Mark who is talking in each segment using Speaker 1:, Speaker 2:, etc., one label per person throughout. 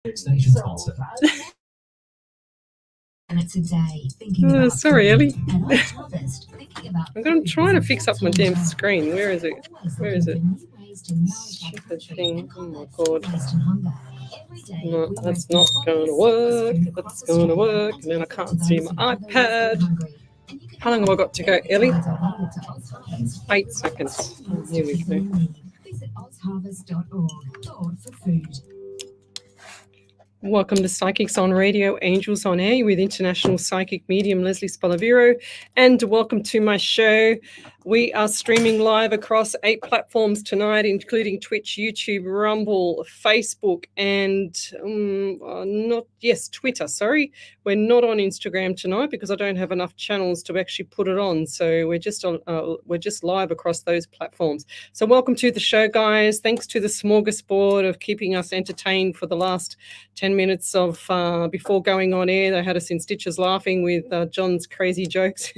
Speaker 1: Station concert.
Speaker 2: Sorry, Ellie. I'm trying to fix up my damn screen. Where is it? Where is it? Stupid thing. Oh my god. No, that's not going to work. That's going to work. And then I can't see my iPad. How long have I got to go, Ellie? 8 seconds. Oh, here we go. Welcome to Psychics on Radio, Angels on Air with International Psychic Medium Lesley Spaliviero, and welcome to my show. We are streaming live across 8 platforms tonight, including Twitch, YouTube, Rumble, Facebook, and Twitter. Sorry, we're not on Instagram tonight because I don't have enough channels to actually put it on. So we're just live across those platforms. So welcome to the show, guys. Thanks to the smorgasbord of keeping us entertained for the last 10 minutes of before going on air. They had us in stitches laughing with John's crazy jokes.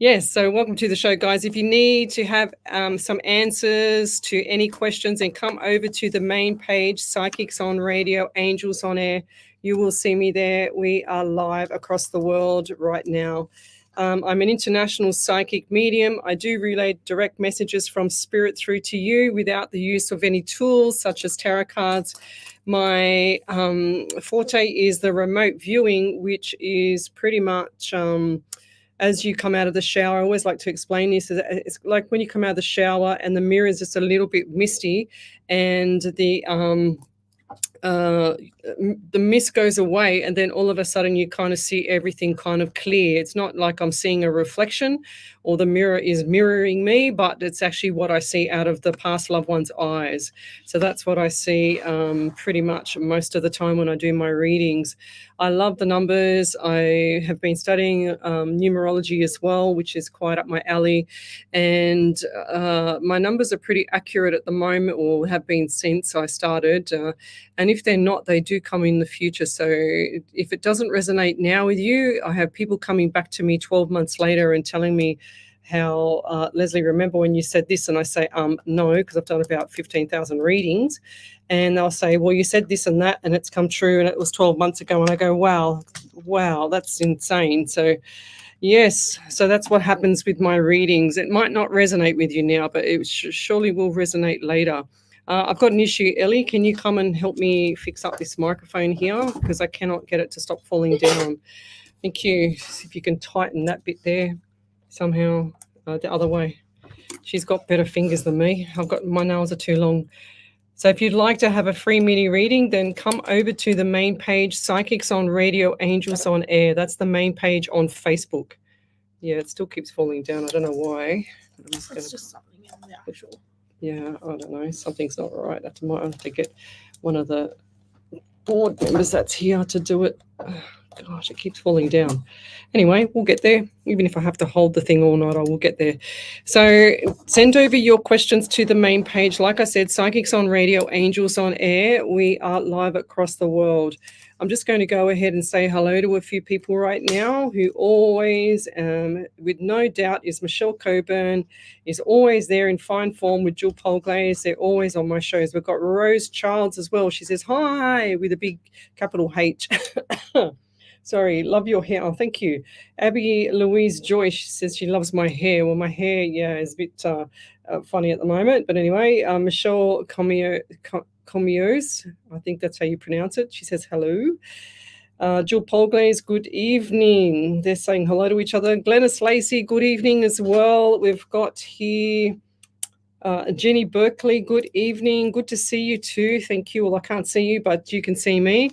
Speaker 2: Yes, so welcome to the show, guys. If you need to have some answers to any questions, then come over to the main page, Psychics on Radio, Angels on Air. You will see me there. We are live across the world right now. I'm an international psychic medium. I do relay direct messages from spirit through to you without the use of any tools such as tarot cards. My forte is the remote viewing, which is pretty much as you come out of the shower. I always like to explain this. It's like when you come out of the shower and the mirror is just a little bit misty and the mist goes away, and then all of a sudden you kind of see everything kind of clear. It's not like I'm seeing a reflection or the mirror is mirroring me, but it's actually what I see out of the past loved one's eyes. So that's what I see pretty much most of the time when I do my readings. I love the numbers. I have been studying numerology as well, which is quite up my alley. And my numbers are pretty accurate at the moment, or have been since I started. And if they're not, they do come in the future. So if it doesn't resonate now with you, I have people coming back to me 12 months later and telling me how, Lesley, remember when you said this? And I say, no, because I've done about 15,000 readings. And they'll say, well, you said this and that, and it's come true, and it was 12 months ago. And I go, wow, that's insane. So yes, so that's what happens with my readings. It might not resonate with you now, but it surely will resonate later. I've got an issue. Ellie, can you come and help me fix up this microphone here? Because I cannot get it to stop falling down. Thank you. See if you can tighten that bit there somehow, the other way. She's got better fingers than me. My nails are too long. So if you'd like to have a free mini reading, then come over to the main page, Psychics on Radio, Angels on Air. That's the main page on Facebook. Yeah, it still keeps falling down. I don't know why.
Speaker 3: It's just something in the actual.
Speaker 2: Yeah, I don't know. Something's not right. I might have to get one of the board members that's here to do it. Gosh, it keeps falling down. Anyway, we'll get there. Even if I have to hold the thing all night, I will get there. So send over your questions to the main page. Like I said, Psychics on Radio, Angels on Air. We are live across the world. I'm just going to go ahead and say hello to a few people right now who always, with no doubt, is Michelle Coburn, is always there in fine form with Jill Polglaze. They're always on my shows. We've got Rose Childs as well. She says, hi, with a big capital H. Sorry, love your hair. Oh, thank you. Abby Louise Joyce says she loves my hair. Well, my hair, is a bit funny at the moment. But anyway, Michelle Comios, I think that's how you pronounce it. She says hello. Jill Polglaze, good evening. They're saying hello to each other. Glennis Lacey, good evening as well. We've got here Jenny Berkeley, good evening. Good to see you too. Thank you. Well, I can't see you, but you can see me.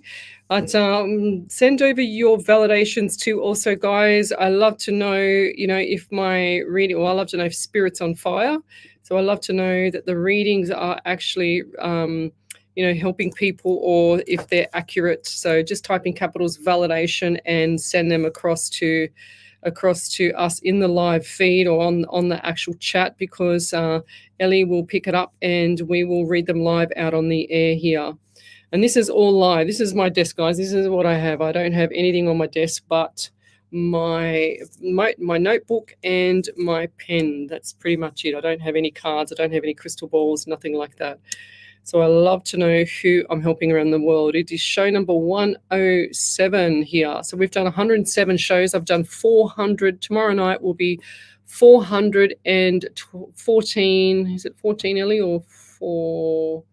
Speaker 2: But send over your validations too also, guys. I love to know, if my reading, I love to know if spirit's on fire. So I love to know that the readings are actually, helping people, or if they're accurate. So just type in capitals validation and send them across to us in the live feed or on the actual chat, because Ellie will pick it up and we will read them live out on the air here. And this is all live. This is my desk, guys. This is what I have. I don't have anything on my desk but my notebook and my pen. That's pretty much it. I don't have any cards. I don't have any crystal balls, nothing like that. So I love to know who I'm helping around the world. It is show number 107 here. So we've done 107 shows. I've done 400. Tomorrow night will be 414. Is it 14, Ellie, or 4?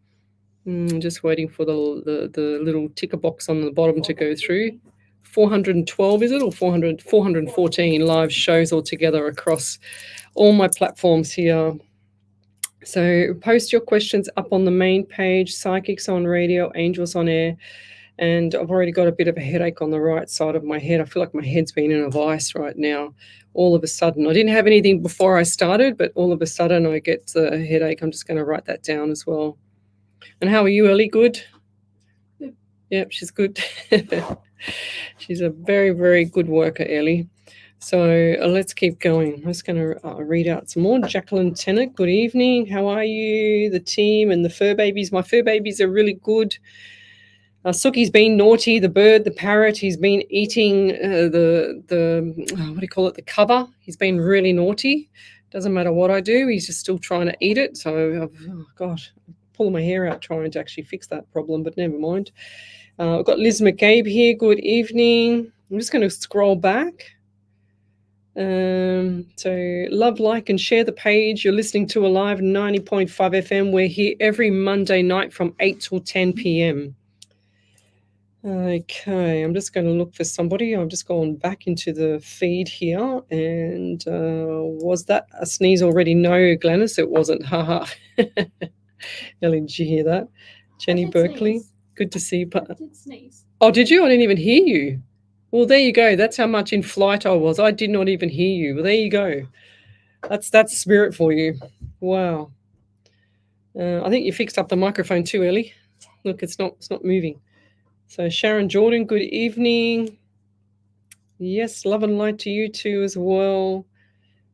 Speaker 2: Just waiting for the little ticker box on the bottom to go through. 412, is it, or 414 live shows altogether across all my platforms here. So post your questions up on the main page, Psychics on Radio, Angels on Air. And I've already got a bit of a headache on the right side of my head. I feel like my head's been in a vice right now. All of a sudden, I didn't have anything before I started, but all of a sudden I get the headache. I'm just going to write that down as well. And how are you, Ellie? Good? Yep, she's good. She's a very, very good worker, Ellie. So let's keep going. I'm just going to read out some more. Jacqueline Tennant, good evening. How are you? The team and the fur babies. My fur babies are really good. Suki's been naughty. The bird, the parrot, he's been eating the what do you call it? The cover. He's been really naughty. Doesn't matter what I do. He's just still trying to eat it. So, oh gosh, I'm pulling my hair out trying to actually fix that problem, but never mind. I've got Liz McCabe here. Good evening. I'm just going to scroll back. So love, like, and share the page. You're listening to Alive 90.5 FM. We're here every Monday night from 8 till 10 p.m. Okay, I'm just going to look for somebody. I've just gone back into the feed here. And was that a sneeze already? No, Glennis, it wasn't. Haha. Ellie, did you hear that? Jenny Berkeley, sneeze. Good to see you.
Speaker 3: I did sneeze.
Speaker 2: Oh, did you? I didn't even hear you. Well, there you go. That's how much in flight I was. I did not even hear you. Well, there you go. That's spirit for you. Wow. I think you fixed up the microphone too, Ellie. Look, it's not moving. So Sharon Jordan, good evening. Yes, love and light to you too as well.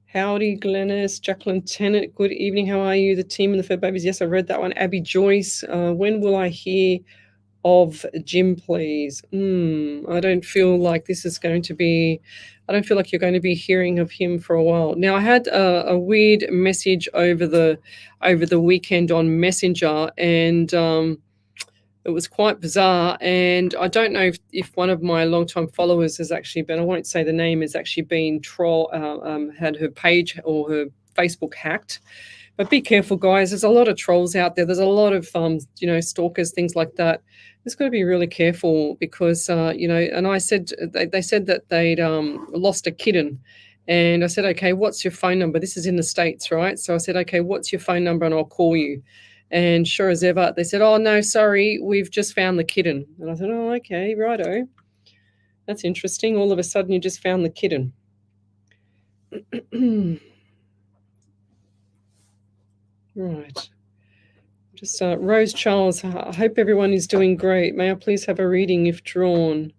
Speaker 2: Howdy, Glennis. Jacqueline Tennant, good evening. How are you? The team and the fur babies. Yes, I read that one. Abby Joyce, when will I hear of Jim, please? I don't feel like this is going to be, I don't feel like you're going to be hearing of him for a while. Now, I had a weird message over the weekend on Messenger, and it was quite bizarre. And I don't know if one of my longtime followers has actually been, I won't say the name, has actually been had her page or her Facebook hacked. But be careful, guys. There's a lot of trolls out there. There's a lot of, stalkers, things like that. Just got to be really careful because, and I said, they said that they'd lost a kitten. And I said, okay, what's your phone number? This is in the States, right? So I said, okay, what's your phone number? And I'll call you. And sure as ever, they said, oh, no, sorry, we've just found the kitten. And I said, oh, okay, righto. That's interesting. All of a sudden, you just found the kitten. Right. Just Rose Charles, I hope everyone is doing great. May I please have a reading if drawn?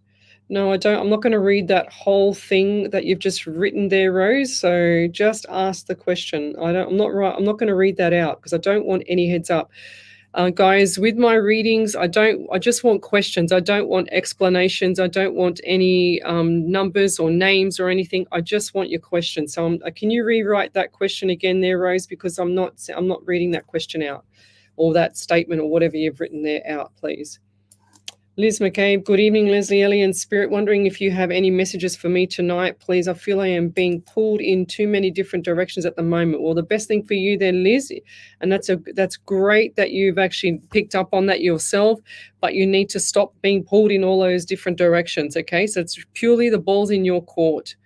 Speaker 2: No, I don't. I'm not going to read that whole thing that you've just written there, Rose. So just ask the question. I'm not going to read that out because I don't want any heads up. Guys, with my readings, I just want questions. I don't want explanations. I don't want any numbers or names or anything. I just want your question. So can you rewrite that question again there, Rose? Because I'm not reading that question out or that statement or whatever you've written there out, please. Liz McCabe, good evening, Leslie, Ellie, and Spirit. Wondering if you have any messages for me tonight, please. I feel I am being pulled in too many different directions at the moment. Well, the best thing for you then, Liz, and that's great that you've actually picked up on that yourself, but you need to stop being pulled in all those different directions, okay? So it's purely the ball's in your court,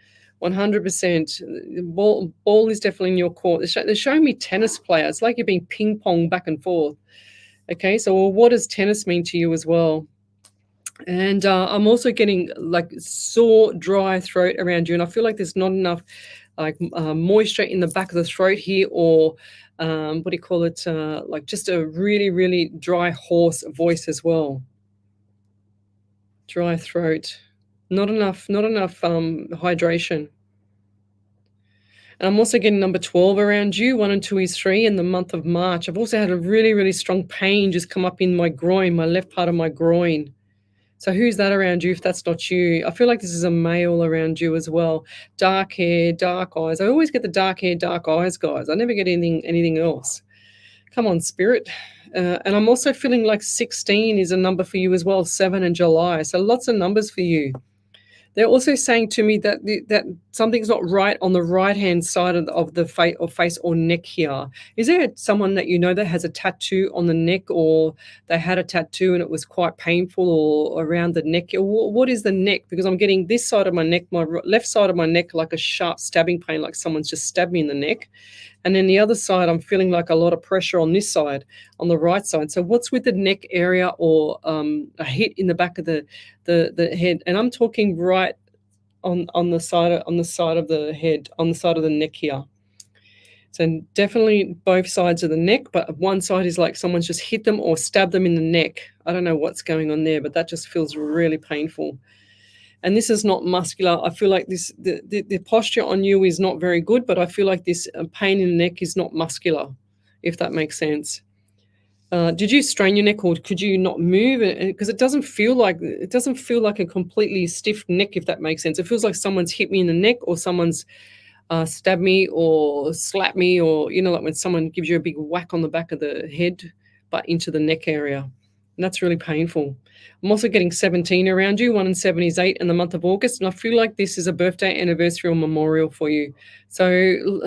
Speaker 2: 100%. The ball is definitely in your court. They're showing me tennis player. It's like you're being ping-pong back and forth, okay? So what does tennis mean to you as well? And I'm also getting like sore, dry throat around you. And I feel like there's not enough moisture in the back of the throat here, or what do you call it? Like just a really, really dry, hoarse voice as well. Dry throat. Not enough hydration. And I'm also getting number 12 around you. 1 and 2 is 3 in the month of March. I've also had a really, really strong pain just come up in my groin, my left part of my groin. So who's that around you if that's not you? I feel like this is a male around you as well. Dark hair, dark eyes. I always get the dark hair, dark eyes, guys. I never get anything else. Come on, Spirit. And I'm also feeling like 16 is a number for you as well, 7 in July. So lots of numbers for you. They're also saying to me that that something's not right on the right-hand side of the face or neck here. Is there someone that you know that has a tattoo on the neck, or they had a tattoo and it was quite painful, or around the neck? Or what is the neck? Because I'm getting this side of my neck, my left side of my neck, like a sharp stabbing pain, like someone's just stabbed me in the neck. And then the other side, I'm feeling like a lot of pressure on this side, on the right side. So what's with the neck area, or a hit in the back of the head? And I'm talking right on the side of the head, on the side of the neck here. So definitely both sides of the neck, but one side is like someone's just hit them or stabbed them in the neck. I don't know what's going on there, but that just feels really painful. And this is not muscular. I feel like the posture on you is not very good, but I feel like this pain in the neck is not muscular, if that makes sense. Did you strain your neck, or could you not move? Because it doesn't feel like a completely stiff neck, if that makes sense. It feels like someone's hit me in the neck, or someone's stabbed me or slapped me, or like when someone gives you a big whack on the back of the head, but into the neck area. And that's really painful. I'm also getting 17 around you. 1 and 7 is 8 in the month of August. And I feel like this is a birthday, anniversary, or memorial for you. So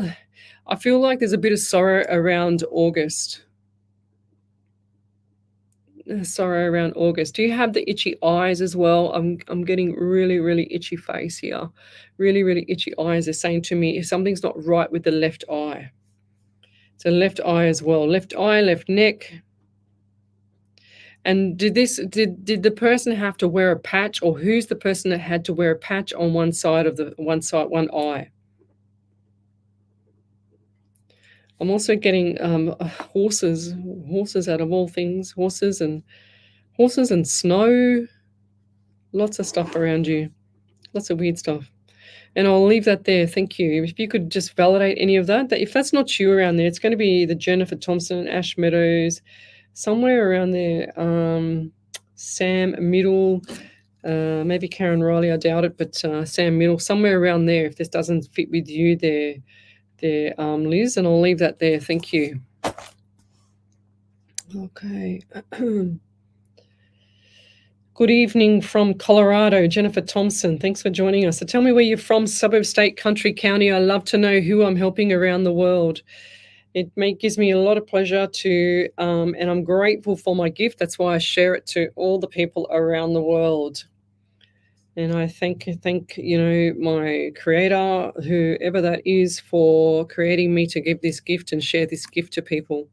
Speaker 2: I feel like there's a bit of sorrow around August. Do you have the itchy eyes as well? I'm getting really, really itchy face here. Really, really itchy eyes. They're saying to me if something's not right with the left eye. So left eye as well. Left eye, left neck. And did the person have to wear a patch, or who's the person that had to wear a patch on one eye? I'm also getting horses out of all things, horses and snow, lots of stuff around you, lots of weird stuff. And I'll leave that there. Thank you. If you could just validate any of that if that's not you around there, it's going to be the Jennifer Thompson, Ash Meadows, somewhere around there, Sam Middle, maybe Karen Riley, I doubt it, but Sam Middle, somewhere around there, if this doesn't fit with you there, Liz, and I'll leave that there. Thank you. Okay. Good evening from Colorado, Jennifer Thompson. Thanks for joining us. So tell me where you're from, suburb, state, country, county. I love to know who I'm helping around the world. It gives me a lot of pleasure to, and I'm grateful for my gift. That's why I share it to all the people around the world. And I thank my creator, whoever that is, for creating me to give this gift and share this gift to people.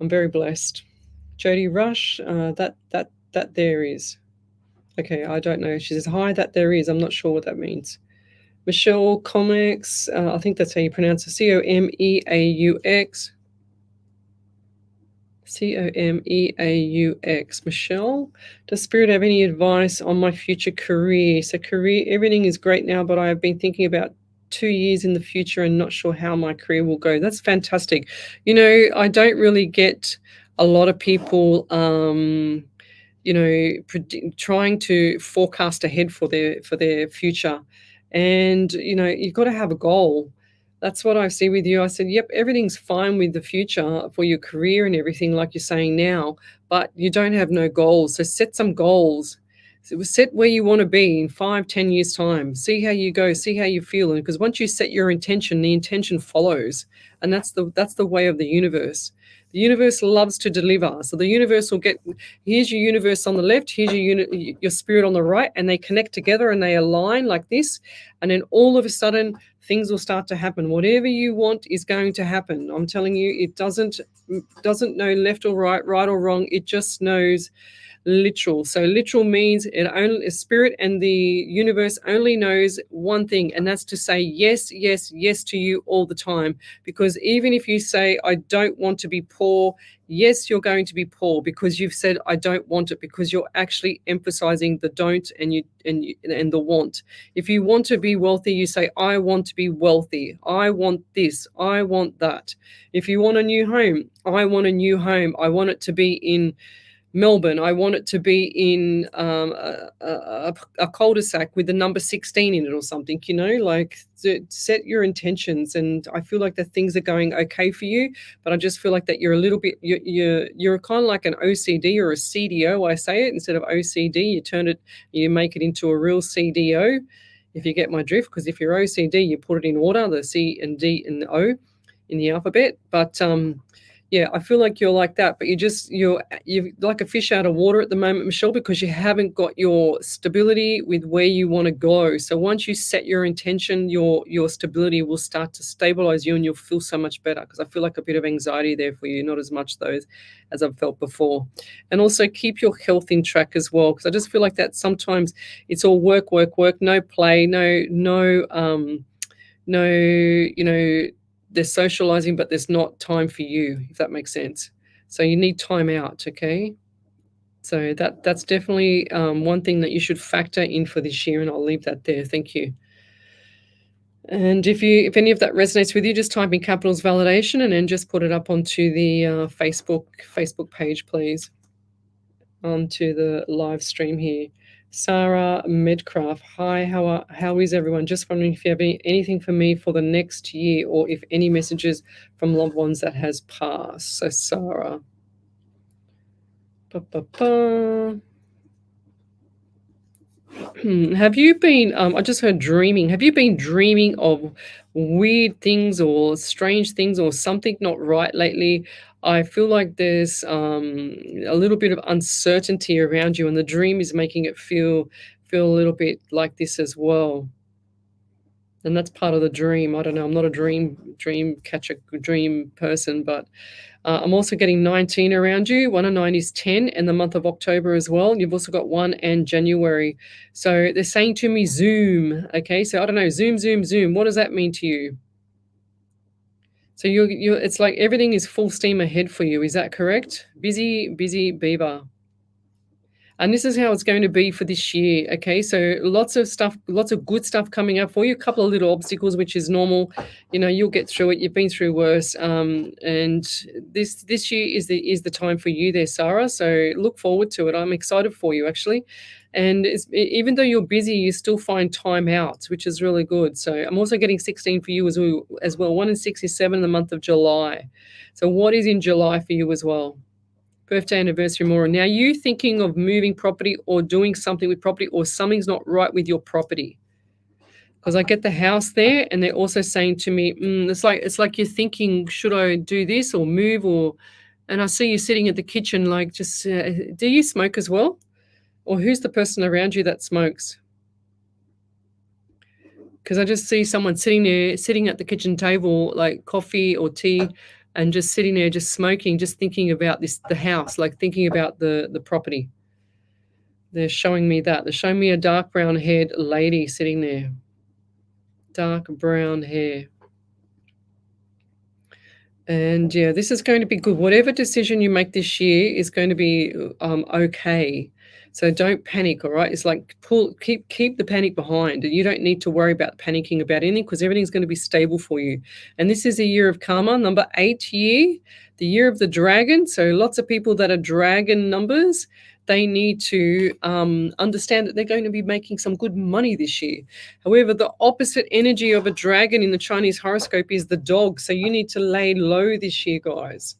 Speaker 2: I'm very blessed. Jody Rush, that there is. Okay, I don't know. She says, hi, that there is. I'm not sure what that means. Michelle Comics, I think that's how you pronounce it, Comeaux. Comeaux. Michelle, does Spirit have any advice on my future career? So career, everything is great now, but I have been thinking about 2 years in the future and not sure how my career will go. That's fantastic. I don't really get a lot of people trying to forecast ahead for their future. And, you've got to have a goal. That's what I see with you. I said, yep, everything's fine with the future for your career and everything, like you're saying now, but you don't have no goals. So set some goals. So set where you want to be in 5-10 years time. See how you go, see how you feel. And because once you set your intention, the intention follows. And that's the way of the universe. The universe loves to deliver. So the universe will here's your universe on the left, here's your spirit on the right, and they connect together and they align like this. And then all of a sudden, things will start to happen. Whatever you want is going to happen. I'm telling you, it doesn't know left or right or wrong. It just knows literal. So literal means spirit and the universe only knows one thing, and that's to say yes, yes, yes to you all the time. Because even if you say, I don't want to be poor, yes, you're going to be poor because you've said, I don't want it, because you're actually emphasizing the don't and the want. If you want to be wealthy, you say, I want to be wealthy. I want this. I want that. If you want a new home, I want a new home. I want it to be in Melbourne. I want it to be in a cul-de-sac with the number 16 in it or something, like set your intentions. And I feel like that things are going okay for you, but I just feel like that you're a little bit, you're kind of like an OCD or a CDO, I say it, instead of OCD, you make it into a real CDO, if you get my drift, because if you're OCD, you put it in order, the C and D and the O in the alphabet. But yeah, I feel like you're like that, but you're like a fish out of water at the moment, Michelle, because you haven't got your stability with where you want to go. So once you set your intention, your stability will start to stabilize you, and you'll feel so much better. Because I feel like a bit of anxiety there for you, not as much though as I've felt before. And also keep your health in track as well, because I just feel like that sometimes it's all work, no play, no, there's socializing, but there's not time for you, if that makes sense. So you need time out, okay? So that's definitely one thing that you should factor in for this year, and I'll leave that there. Thank you. And if any of that resonates with you, just type in capitals validation and then just put it up onto the Facebook page, please, onto the live stream here. Sarah Medcraft, hi, how is everyone? Just wondering if you have anything for me for the next year, or if any messages from loved ones that has passed. So Sarah. Have you been, I just heard dreaming. Have you been dreaming of weird things or strange things or something not right lately? I feel like there's a little bit of uncertainty around you, and the dream is making it feel a little bit like this as well. And that's part of the dream. I don't know. I'm not a dream catcher, dream person, but I'm also getting 19 around you. 1 and 9 is 10, and the month of October as well. You've also got 1 and January. So they're saying to me, Zoom. Okay, so I don't know, Zoom. What does that mean to you? So it's like everything is full steam ahead for you. Is that correct? Busy beaver. And this is how it's going to be for this year, okay? So lots of good stuff coming up for you. A couple of little obstacles, which is normal. You'll get through it. You've been through worse. And this year is the time for you there, Sarah. So look forward to it. I'm excited for you, actually. And even though you're busy, you still find time out, which is really good. So I'm also getting 16 for you as well. 1 and 6 is 7 in the month of July. So what is in July for you as well? Birthday, anniversary, more. Now, you thinking of moving property or doing something with property, or something's not right with your property? Because I get the house there, and they're also saying to me, it's like you're thinking, should I do this or move, and I see you sitting at the kitchen, like just, do you smoke as well? Or who's the person around you that smokes? Because I just see someone sitting at the kitchen table, like coffee or tea, and just sitting there, just smoking, just thinking about the house, like thinking about the property. They're showing me that. They're showing me a dark brown haired lady sitting there. Dark brown hair. And yeah, this is going to be good. Whatever decision you make this year is going to be okay. So don't panic, all right? It's like keep the panic behind. You don't need to worry about panicking about anything, because everything's going to be stable for you. And this is a year of karma, number 8 year, the year of the dragon. So lots of people that are dragon numbers, they need to understand that they're going to be making some good money this year. However, the opposite energy of a dragon in the Chinese horoscope is the dog. So you need to lay low this year, guys.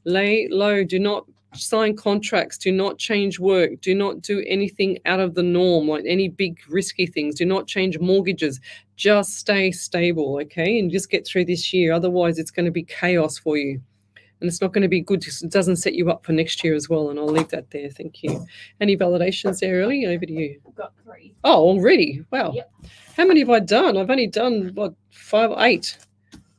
Speaker 2: Lay low. Do not sign contracts. Do not change work. Do not do anything out of the norm, like any big risky things. Do not change mortgages. Just stay stable, okay? And just get through this year. Otherwise, it's going to be chaos for you. And it's not going to be good. It doesn't set you up for next year as well. And I'll leave that there. Thank you. Any validations there, Ellie? Over to you.
Speaker 3: I've got 3.
Speaker 2: Oh, already? Wow.
Speaker 3: Yep.
Speaker 2: How many have I done? I've only done, 5 or 8.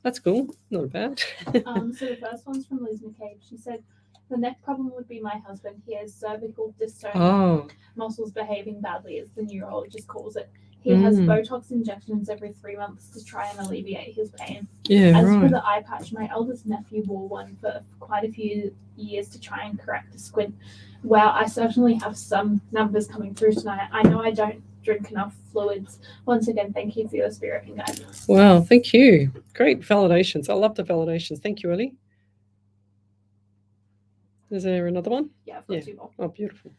Speaker 2: That's cool. Not bad.
Speaker 3: So the first one's from Liz McCabe. She said, the next problem would be my husband. He has cervical dystonia, muscles behaving badly, as the neurologist calls it. He has Botox injections every 3 months to try and alleviate his pain.
Speaker 2: Yeah,
Speaker 3: As for the eye patch, my eldest nephew wore one for quite a few years to try and correct the squint. Wow, I certainly have some numbers coming through tonight. I know I don't drink enough fluids. Once again, thank you for your spirit and guidance.
Speaker 2: Wow, thank you. Great validations. I love the validations. Thank you, Ellie. Is there another one?
Speaker 3: Yeah, I've got 2 more.
Speaker 2: Oh, beautiful.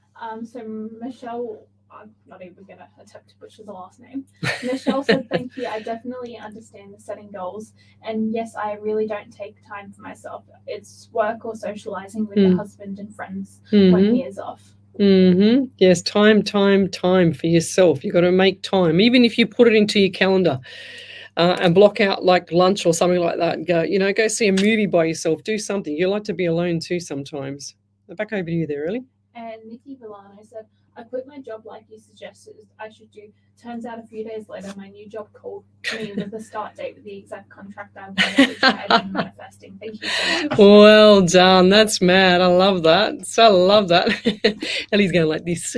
Speaker 3: So Michelle, I'm not even going to attempt to butcher the last name. Michelle said, "Thank you. I definitely understand the setting goals. And yes, I really don't take time for myself. It's work or socializing with the husband and friends when he is off."
Speaker 2: Yes, time for yourself. You've got to make time, even if you put it into your calendar. And block out like lunch or something like that and go see a movie by yourself. Do something. You like to be alone too sometimes. Back over to you there, Ellie.
Speaker 3: And Nikki Villano said, "I quit my job like you suggested I should do. Turns out a few days later, my new job called me with a start date with the exact contract I wanted, which I had been manifesting. Thank you so much."
Speaker 2: Well done. That's mad. I love that. So I love that. Ellie's going like this.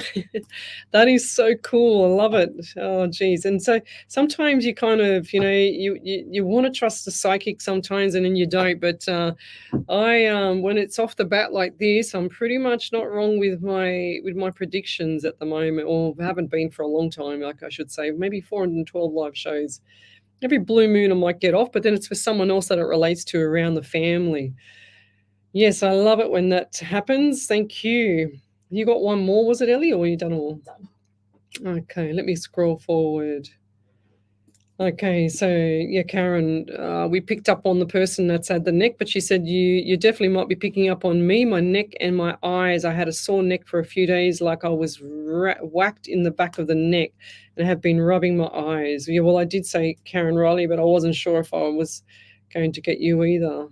Speaker 2: That is so cool. I love it. Oh, geez. And so sometimes you kind of, you want to trust the psychic sometimes and then you don't. But when it's off the bat like this, I'm pretty much not wrong with my predictions at the moment, or haven't been for a long time, like I should say, maybe 412 live shows. Every blue moon I might get off, but then it's for someone else that it relates to around the family. Yes, I love it when that happens. Thank you. You got one more, was it, Ellie, or you done all?
Speaker 3: Done.
Speaker 2: Okay, let me scroll forward. Okay, so yeah, Karen, we picked up on the person that's had the neck, but she said you definitely might be picking up on me, my neck and my eyes. I had a sore neck for a few days, like I was whacked in the back of the neck, and have been rubbing my eyes. Yeah, well, I did say Karen Riley, but I wasn't sure if I was going to get you either.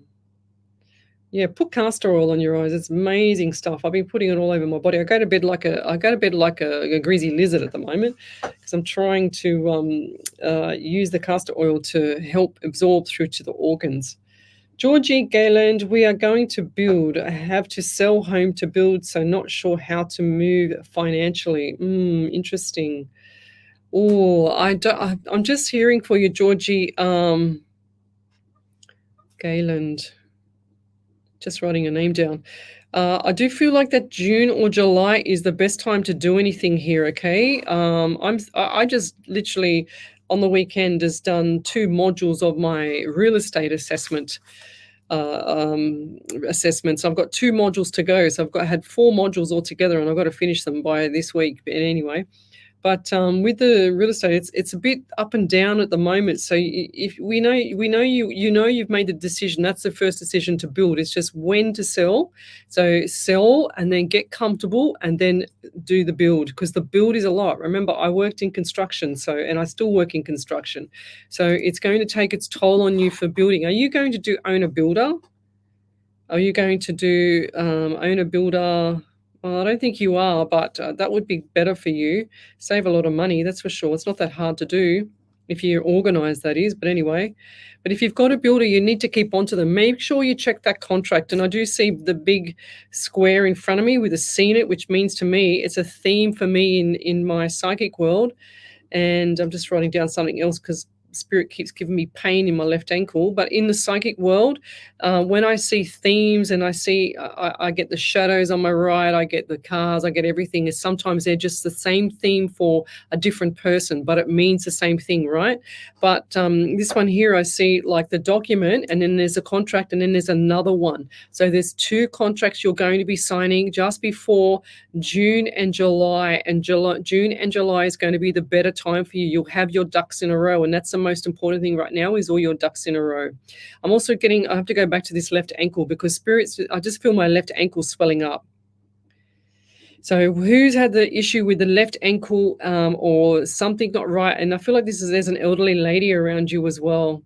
Speaker 2: Yeah, put castor oil on your eyes. It's amazing stuff. I've been putting it all over my body. I go to bed like a greasy lizard at the moment because I'm trying to use the castor oil to help absorb through to the organs. Georgie Gayland, we are going to build. I have to sell home to build, so not sure how to move financially. Interesting. Oh, I'm just hearing for you, Georgie Gayland. Just writing your name down. I do feel like that June or July is the best time to do anything here. Okay, I just literally on the weekend has done 2 modules of my real estate assessment. Assessments. I've got 2 modules to go, so I had 4 modules altogether, and I've got to finish them by this week. But anyway. But with the real estate, it's a bit up and down at the moment. So if we know you've made the decision. That's the first decision to build. It's just when to sell. So sell and then get comfortable and then do the build, because the build is a lot. Remember, I worked in construction, and I still work in construction. So it's going to take its toll on you for building. Are you going to do owner builder? Are you going to do owner builder? Well, I don't think you are, but that would be better for you. Save a lot of money, that's for sure. It's not that hard to do if you're organized, that is. But anyway, but if you've got a builder, you need to keep onto them. Make sure you check that contract. And I do see the big square in front of me with a C in it, which means to me it's a theme for me in my psychic world. And I'm just writing down something else because Spirit keeps giving me pain in my left ankle. But in the psychic world, when I see themes and I get the shadows on my right, I get the cars, I get everything. Sometimes they're just the same theme for a different person, but it means the same thing, right? But this one here, I see like the document, and then there's a contract, and then there's another one. So there's 2 contracts you're going to be signing just before June and July. And June and July is going to be the better time for you. You'll have your ducks in a row, and that's the most important thing right now, is all your ducks in a row. I'm also I have to go back to this left ankle because spirits, I just feel my left ankle swelling up. So who's had the issue with the left ankle or something not right? And I feel like there's an elderly lady around you as well.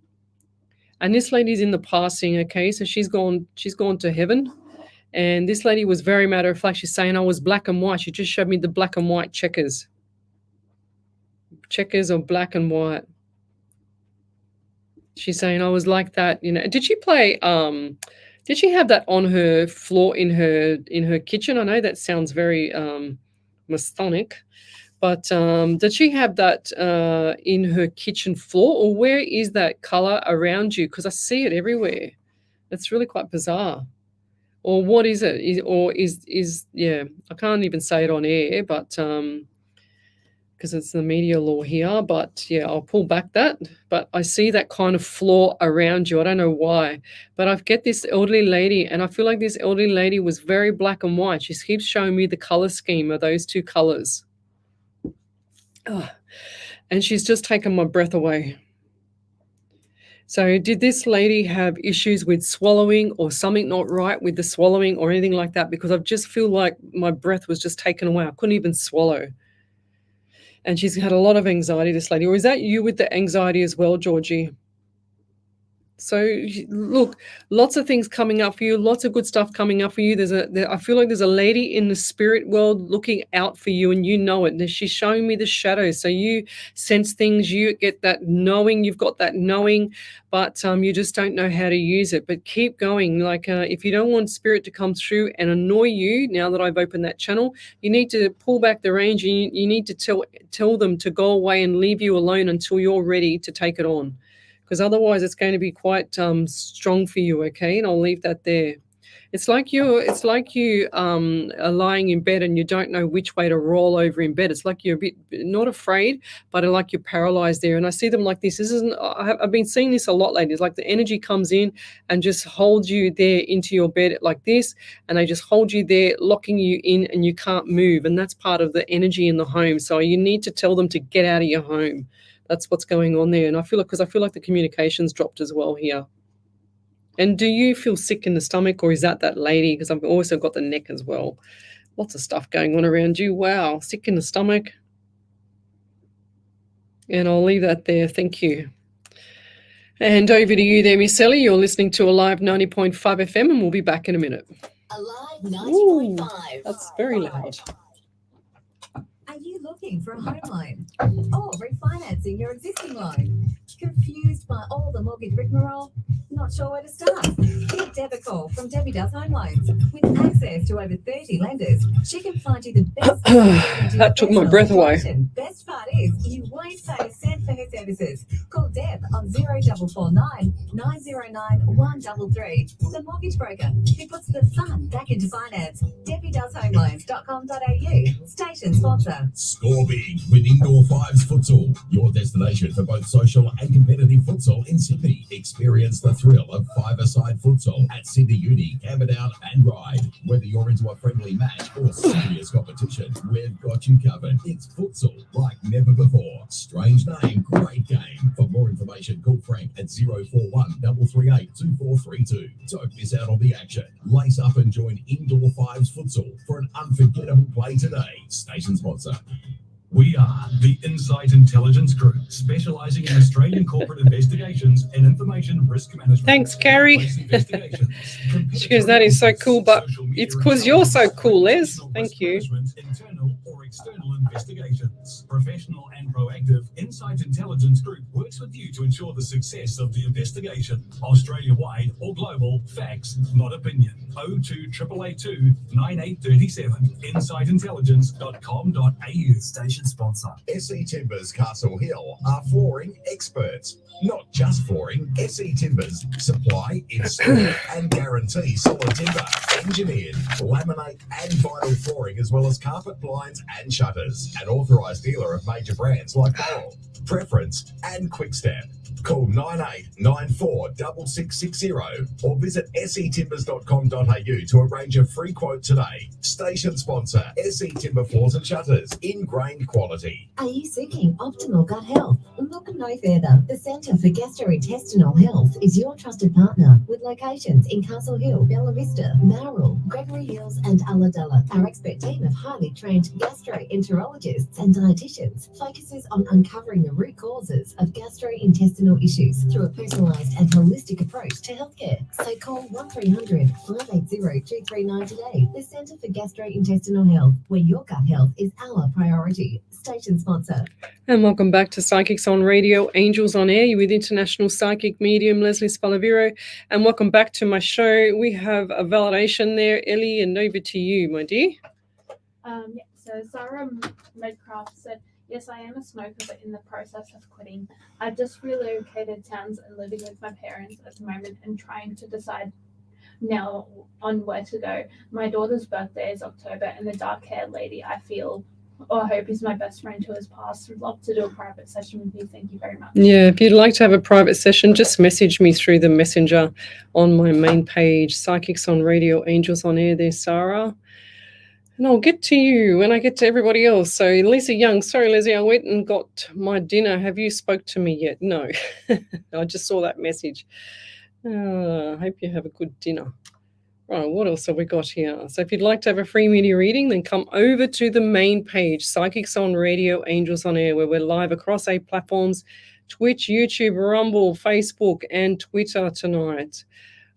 Speaker 2: And this lady's in the passing, okay? So she's gone to heaven. And this lady was very matter of fact. She's saying I was black and white. She just showed me the black and white checkers. Checkers or black and white. She's saying I was like that, Did she play did she have that on her floor in her kitchen? I know that sounds very Masonic, but did she have that in her kitchen floor, or where is that color around you? Because I see it everywhere. It's really quite bizarre. Or what is it? I can't even say it on air, but because it's the media law here. But yeah, I'll pull back that. But I see that kind of flaw around you. I don't know why. But I get this elderly lady, and I feel like this elderly lady was very black and white. She keeps showing me the color scheme of those two colors. Oh, and she's just taken my breath away. So did this lady have issues with swallowing or something not right with the swallowing or anything like that? Because I just feel like my breath was just taken away. I couldn't even swallow. And she's had a lot of anxiety, this lady. Or is that you with the anxiety as well, Georgie? So look, lots of things coming up for you, lots of good stuff coming up for you. I feel like there's a lady in the spirit world looking out for you, and you know it. And she's showing me the shadows. So you sense things, you get that knowing, you've got that knowing, but you just don't know how to use it. But keep going. Like if you don't want spirit to come through and annoy you, now that I've opened that channel, you need to pull back the range, and you need to tell them to go away and leave you alone until you're ready to take it on. Because otherwise it's going to be quite strong for you, okay? And I'll leave that there. It's like you are lying in bed and you don't know which way to roll over in bed. It's like you're a bit not afraid, but like you're paralyzed there. And I see them like this. I've been seeing this a lot lately. It's like the energy comes in and just holds you there into your bed like this, and they just hold you there, locking you in, and you can't move. And that's part of the energy in the home. So you need to tell them to get out of your home. That's what's going on there. And I feel like the communication's dropped as well here. And do you feel sick in the stomach, or is that lady? Because I've also got the neck as well. Lots of stuff going on around you. Wow, sick in the stomach. And I'll leave that there. Thank you. And over to you there, Miss Ellie. You're listening to Alive 90.5 FM, and we'll be back in a minute.
Speaker 1: Alive 90.5.
Speaker 2: That's very loud.
Speaker 1: Are you looking for a home loan or refinancing your existing loan? Confused by all the mortgage rigmarole? Not sure where to start? Give Deb a call from Debbie Does Home Loans. With access to over 30 lenders, she can find you the best.
Speaker 2: That took my breath away.
Speaker 1: Best part is you won't pay a cent for her services. Call Deb on 0449 909 133. The mortgage broker who puts the fun back into finance. DebbieDoesHomeLoans.com.au. Station sponsor.
Speaker 4: Score big with Indoor Fives Futsal, your destination for both social and competitive futsal in Sydney. Experience the thrill of five-a-side futsal at Sydney Uni, Camperdown and Ryde. Whether you're into a friendly match or serious competition, we've got you covered. It's futsal like never before. Strange name, great game. For more information, call Frank at 041 338 2432. Don't miss out on the action. Lace up and join Indoor Fives Futsal for an unforgettable play today. Station sponsor.
Speaker 5: We are the Insight Intelligence Group, specialising in Australian corporate investigations and information risk management.
Speaker 2: Thanks, Carrie. She goes, that is so cool, but it's because you're so cool, Les. Thank you.
Speaker 5: Internal or external investigations. Professional and proactive, Insight Intelligence Group works with you to ensure the success of the investigation. Australia-wide or global, facts, not opinion. 02 882 9837. InsightIntelligence.com.au. Station sponsor.
Speaker 4: SE Timbers Castle Hill are flooring experts. Not just flooring, SE Timbers supply, install and guarantee solid timber, engineered, laminate and vinyl flooring, as well as carpet, blinds and shutters. An authorised dealer of major brands like Boral, Preference and Quickstep. Call 9894 6660 or visit setimbers.com.au to arrange a free quote today. Station sponsor, SE Timber Floors and Shutters, ingrained quality.
Speaker 1: Are you seeking optimal gut health? Look no further. The Centre for Gastrointestinal Health is your trusted partner, with locations in Castle Hill, Bella Vista, Bowral, Gregory Hills and Ulladulla. Our expert team of highly trained gastroenterologists and dietitians focuses on uncovering the root causes of gastrointestinal issues through a personalised and holistic approach to healthcare. So call 1300 580 239 today. The Centre for Gastrointestinal Health, where your gut health is our priority. Station sponsor.
Speaker 2: And welcome back to Psychics on Radio, Angels on Air. You're with international psychic medium Lesley Spaliviero. And welcome back to my show. We have a validation there, Ellie, and over to you, my dear.
Speaker 3: So Sarah Medcraft said, yes, I am a smoker, but in the process of quitting. I've just relocated towns and living with my parents at the moment and trying to decide now on where to go. My daughter's birthday is October, and the dark-haired lady I feel or Hope is my best friend who has passed. Would love to do a private session with you. Thank you very much.
Speaker 2: Yeah, if you'd like to have a private session, just message me through the messenger on my main page, Psychics on Radio, Angels on Air there, Sarah. And I'll get to you when I get to everybody else. So Lisa Young, sorry, Leslie, I went and got my dinner. Have you spoke to me yet? No, I just saw that message. I hope you have a good dinner. Right, what else have we got here? So if you'd like to have a free media reading, then come over to the main page, Psychics on Radio, Angels on Air, where we're live across 8 platforms, Twitch, YouTube, Rumble, Facebook, and Twitter tonight.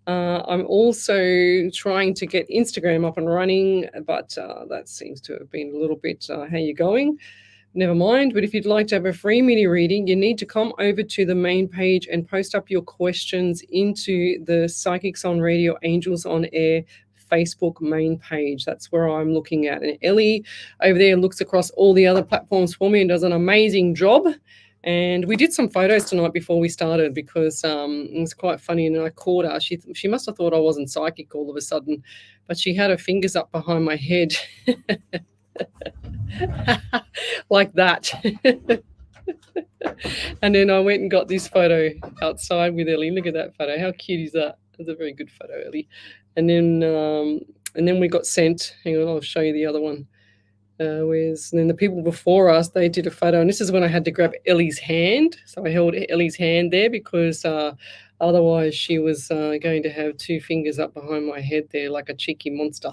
Speaker 2: I'm also trying to get Instagram up and running, but that seems to have been a little bit, how you going? Never mind. But if you'd like to have a free media reading, you need to come over to the main page and post up your questions into the Psychics on Radio, Angels on Air Facebook main page. That's where I'm looking at. And Ellie over there looks across all the other platforms for me and does an amazing job. And we did some photos tonight before we started because it was quite funny. And I caught her. She must have thought I wasn't psychic all of a sudden, but she had her fingers up behind my head. Like that. And then I went and got this photo outside with Ellie. Look at that photo. How cute is that? That's a very good photo, Ellie. And then we got sent. Hang on, I'll show you the other one. And then the people before us, they did a photo, and this is when I had to grab Ellie's hand. So I held Ellie's hand there because otherwise she was going to have 2 fingers up behind my head there like a cheeky monster.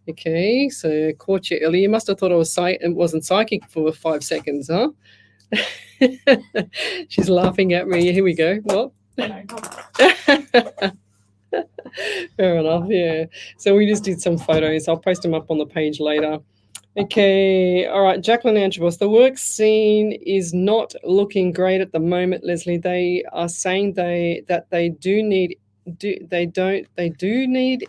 Speaker 2: Okay, so caught you, Ellie. You must have thought I was wasn't psychic for 5 seconds, huh? She's laughing at me. Here we go. What? Fair enough, yeah. So we just did some photos. I'll post them up on the page later. Okay, all right, Jacqueline Antrobus. The work scene is not looking great at the moment, Leslie. They are saying they don't need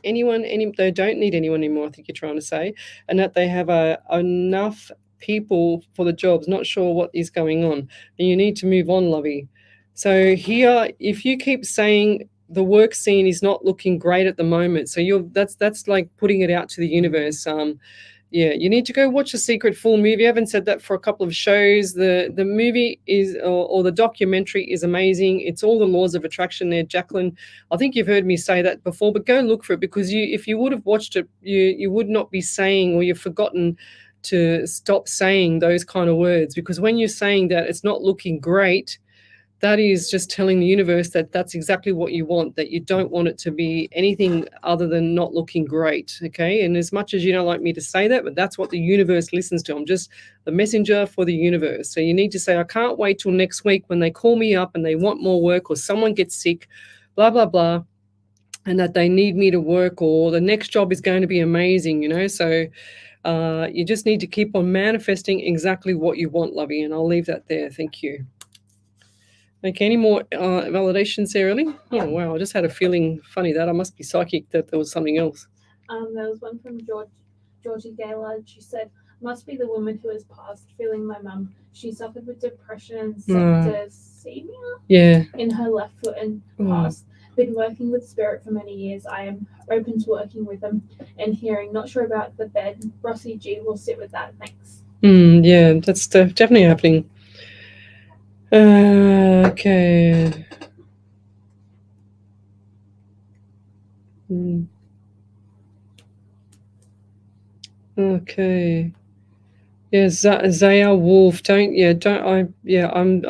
Speaker 2: anyone anymore, I think you're trying to say, and that they have enough people for the jobs. Not sure what is going on, and you need to move on, lovey. So here, if you keep saying the work scene is not looking great at the moment, so that's like putting it out to the universe. Yeah, you need to go watch The Secret full movie. I haven't said that for a couple of shows. The movie is, or the documentary is amazing. It's all the laws of attraction there, Jacqueline. I think you've heard me say that before, but go look for it because if you would have watched it, you would not be saying, or you've forgotten to stop saying those kind of words, because when you're saying that it's not looking great, that is just telling the universe that that's exactly what you want, that you don't want it to be anything other than not looking great, okay? And as much as you don't like me to say that, but that's what the universe listens to. I'm just the messenger for the universe. So you need to say, I can't wait till next week when they call me up and they want more work, or someone gets sick, blah, blah, blah, and that they need me to work, or the next job is going to be amazing, So you just need to keep on manifesting exactly what you want, lovey, and I'll leave that there. Thank you. Okay, any more validations there, Ellie? Oh, wow, I just had a feeling funny that I must be psychic, that there was something else.
Speaker 3: There was one from Georgie Gaylord. She said, must be the woman who has passed, feeling my mum. She suffered with depression and septicemia in her left foot and passed. Been working with spirit for many years. I am open to working with them and hearing. Not sure about the bed. Rossi G will sit with that. Thanks.
Speaker 2: Yeah, that's definitely happening. Okay. Okay. Yeah, Zaya Wolf. I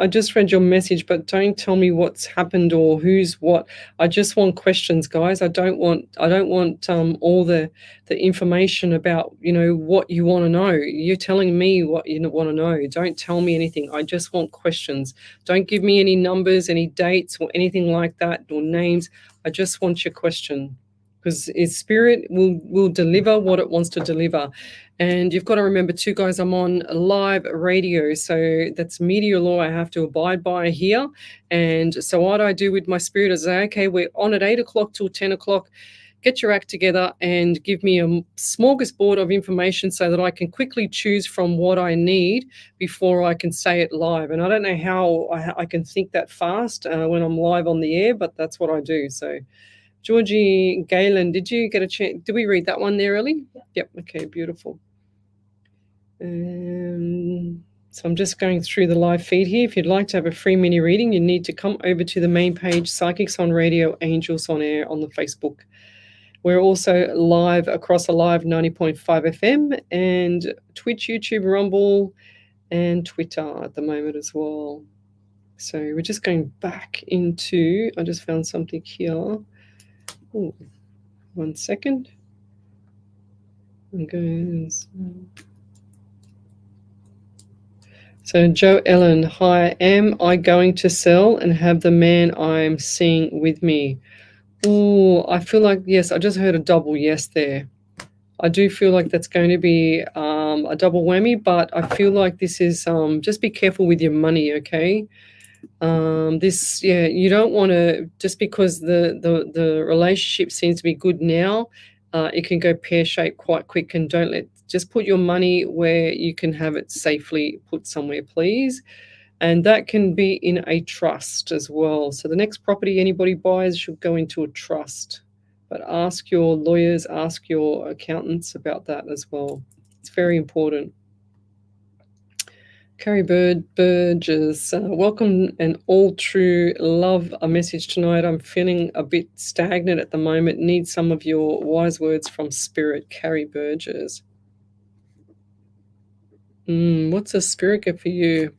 Speaker 2: just read your message, but don't tell me what's happened or who's what. I just want questions, guys. I don't want all the information about what you want to know. You're telling me what you want to know. Don't tell me anything. I just want questions. Don't give me any numbers, any dates, or anything like that, or names. I just want your question, because its spirit will deliver what it wants to deliver. And you've got to remember too, guys, I'm on live radio, so that's media law I have to abide by here. And so what I do with my spirit is say, okay, we're on at 8 o'clock till 10 o'clock. Get your act together and give me a smorgasbord of information so that I can quickly choose from what I need before I can say it live. And I don't know how I can think that fast when I'm live on the air, but that's what I do. So Georgie Galen, did you get a chance? Did we read that one there, Ellie?
Speaker 3: Yeah.
Speaker 2: Yep. Okay, beautiful. So I'm just going through the live feed here. If you'd like to have a free mini reading, you need to come over to the main page, Psychics on Radio, Angels on Air on the Facebook. We're also live across a live 90.5 FM and Twitch, YouTube, Rumble, and Twitter at the moment as well. So we're just going back into, I just found something here. Oh, 1 second. I'm going. So Joe Ellen, hi, am I going to sell and have the man I'm seeing with me? Oh, I feel like, yes, I just heard a double yes there. I do feel like that's going to be a double whammy, but I feel like this is, just be careful with your money, okay? You don't want to, just because the relationship seems to be good now, it can go pear-shaped quite quick, and just put your money where you can have it safely put somewhere, please. And that can be in a trust as well. So the next property anybody buys should go into a trust. But ask your lawyers, ask your accountants about that as well. It's very important. Carrie Burgess, welcome and all true love a message tonight. I'm feeling a bit stagnant at the moment. Need some of your wise words from Spirit. Carrie Burgess. What's a spirit gift for you?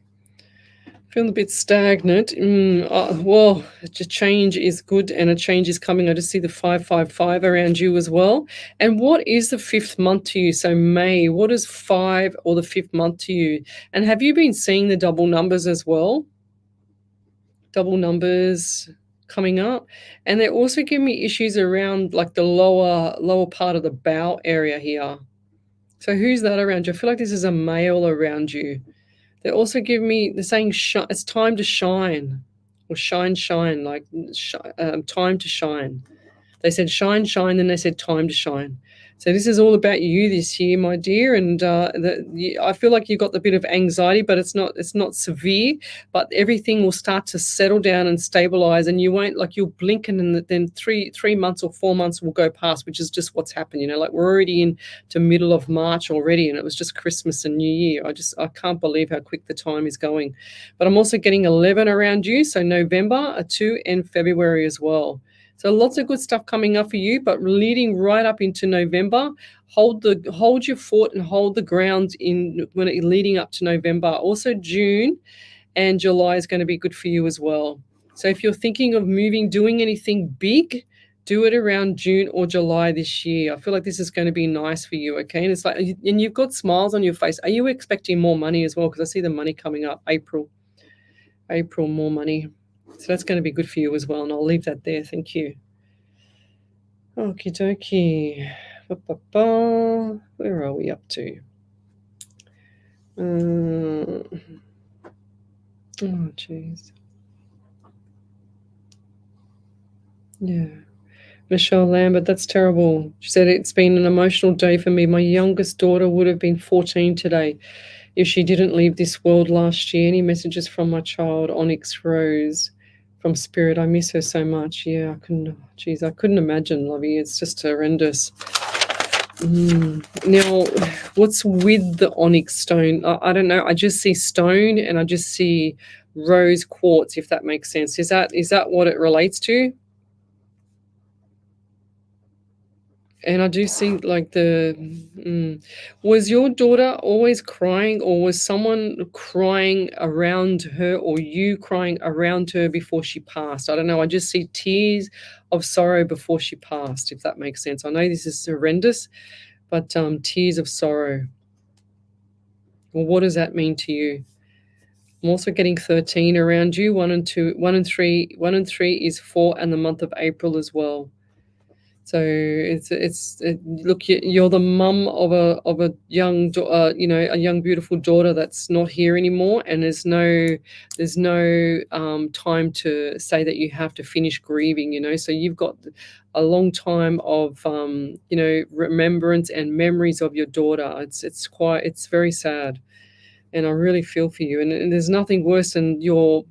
Speaker 2: Feeling a bit stagnant. Well, a change is good and a change is coming. I just see the 555 around you as well. And what is the 5th month to you? So May, what is 5 or the 5th month to you? And have you been seeing the double numbers as well? Double numbers coming up. And they're also giving me issues around like the lower part of the bowel area here. So who's that around you? I feel like this is a male around you. They also give me, they're saying it's time to shine, or shine, like time to shine. They said shine, then they said time to shine. So this is all about you this year, my dear. And I feel like you've got the bit of anxiety, but it's not severe. But everything will start to settle down and stabilize, and you won't, like, you'll blink, and then 3 months or 4 months will go past, which is just what's happened. Like we're already into middle of March already, and it was just Christmas and New Year. I can't believe how quick the time is going. But I'm also getting 11 around you, so November, a 2, and February as well. So lots of good stuff coming up for you, but leading right up into November. Hold your fort and hold the ground leading up to November. Also June and July is going to be good for you as well. So if you're thinking of doing anything big, do it around June or July this year. I feel like this is going to be nice for you, okay? And it's like, and you've got smiles on your face. Are you expecting more money as well? Because I see the money coming up. April, more money. So that's going to be good for you as well, and I'll leave that there. Thank you. Okie dokie. Where are we up to? Oh, jeez. Yeah. Michelle Lambert, that's terrible. She said, it's been an emotional day for me. My youngest daughter would have been 14 today if she didn't leave this world last year. Any messages from my child, Onyx Rose? From Spirit, I miss her so much. Yeah, I couldn't imagine, Lovey. It's just horrendous. Now, what's with the onyx stone? I don't know. I just see stone and I just see rose quartz, if that makes sense. Is that what it relates to? And I do see like was your daughter always crying, or was someone crying around her, or you crying around her before she passed? I don't know. I just see tears of sorrow before she passed, if that makes sense. I know this is horrendous, but tears of sorrow. Well, what does that mean to you? I'm also getting 13 around you. 1 and 2, 1 and 3. 1 and 3 is 4, and the month of April as well. So look, you're the mum of a young, a young beautiful daughter that's not here anymore, and there's no time to say that you have to finish grieving. So you've got a long time of remembrance and memories of your daughter. It's very sad, and I really feel for you. And there's nothing worse than your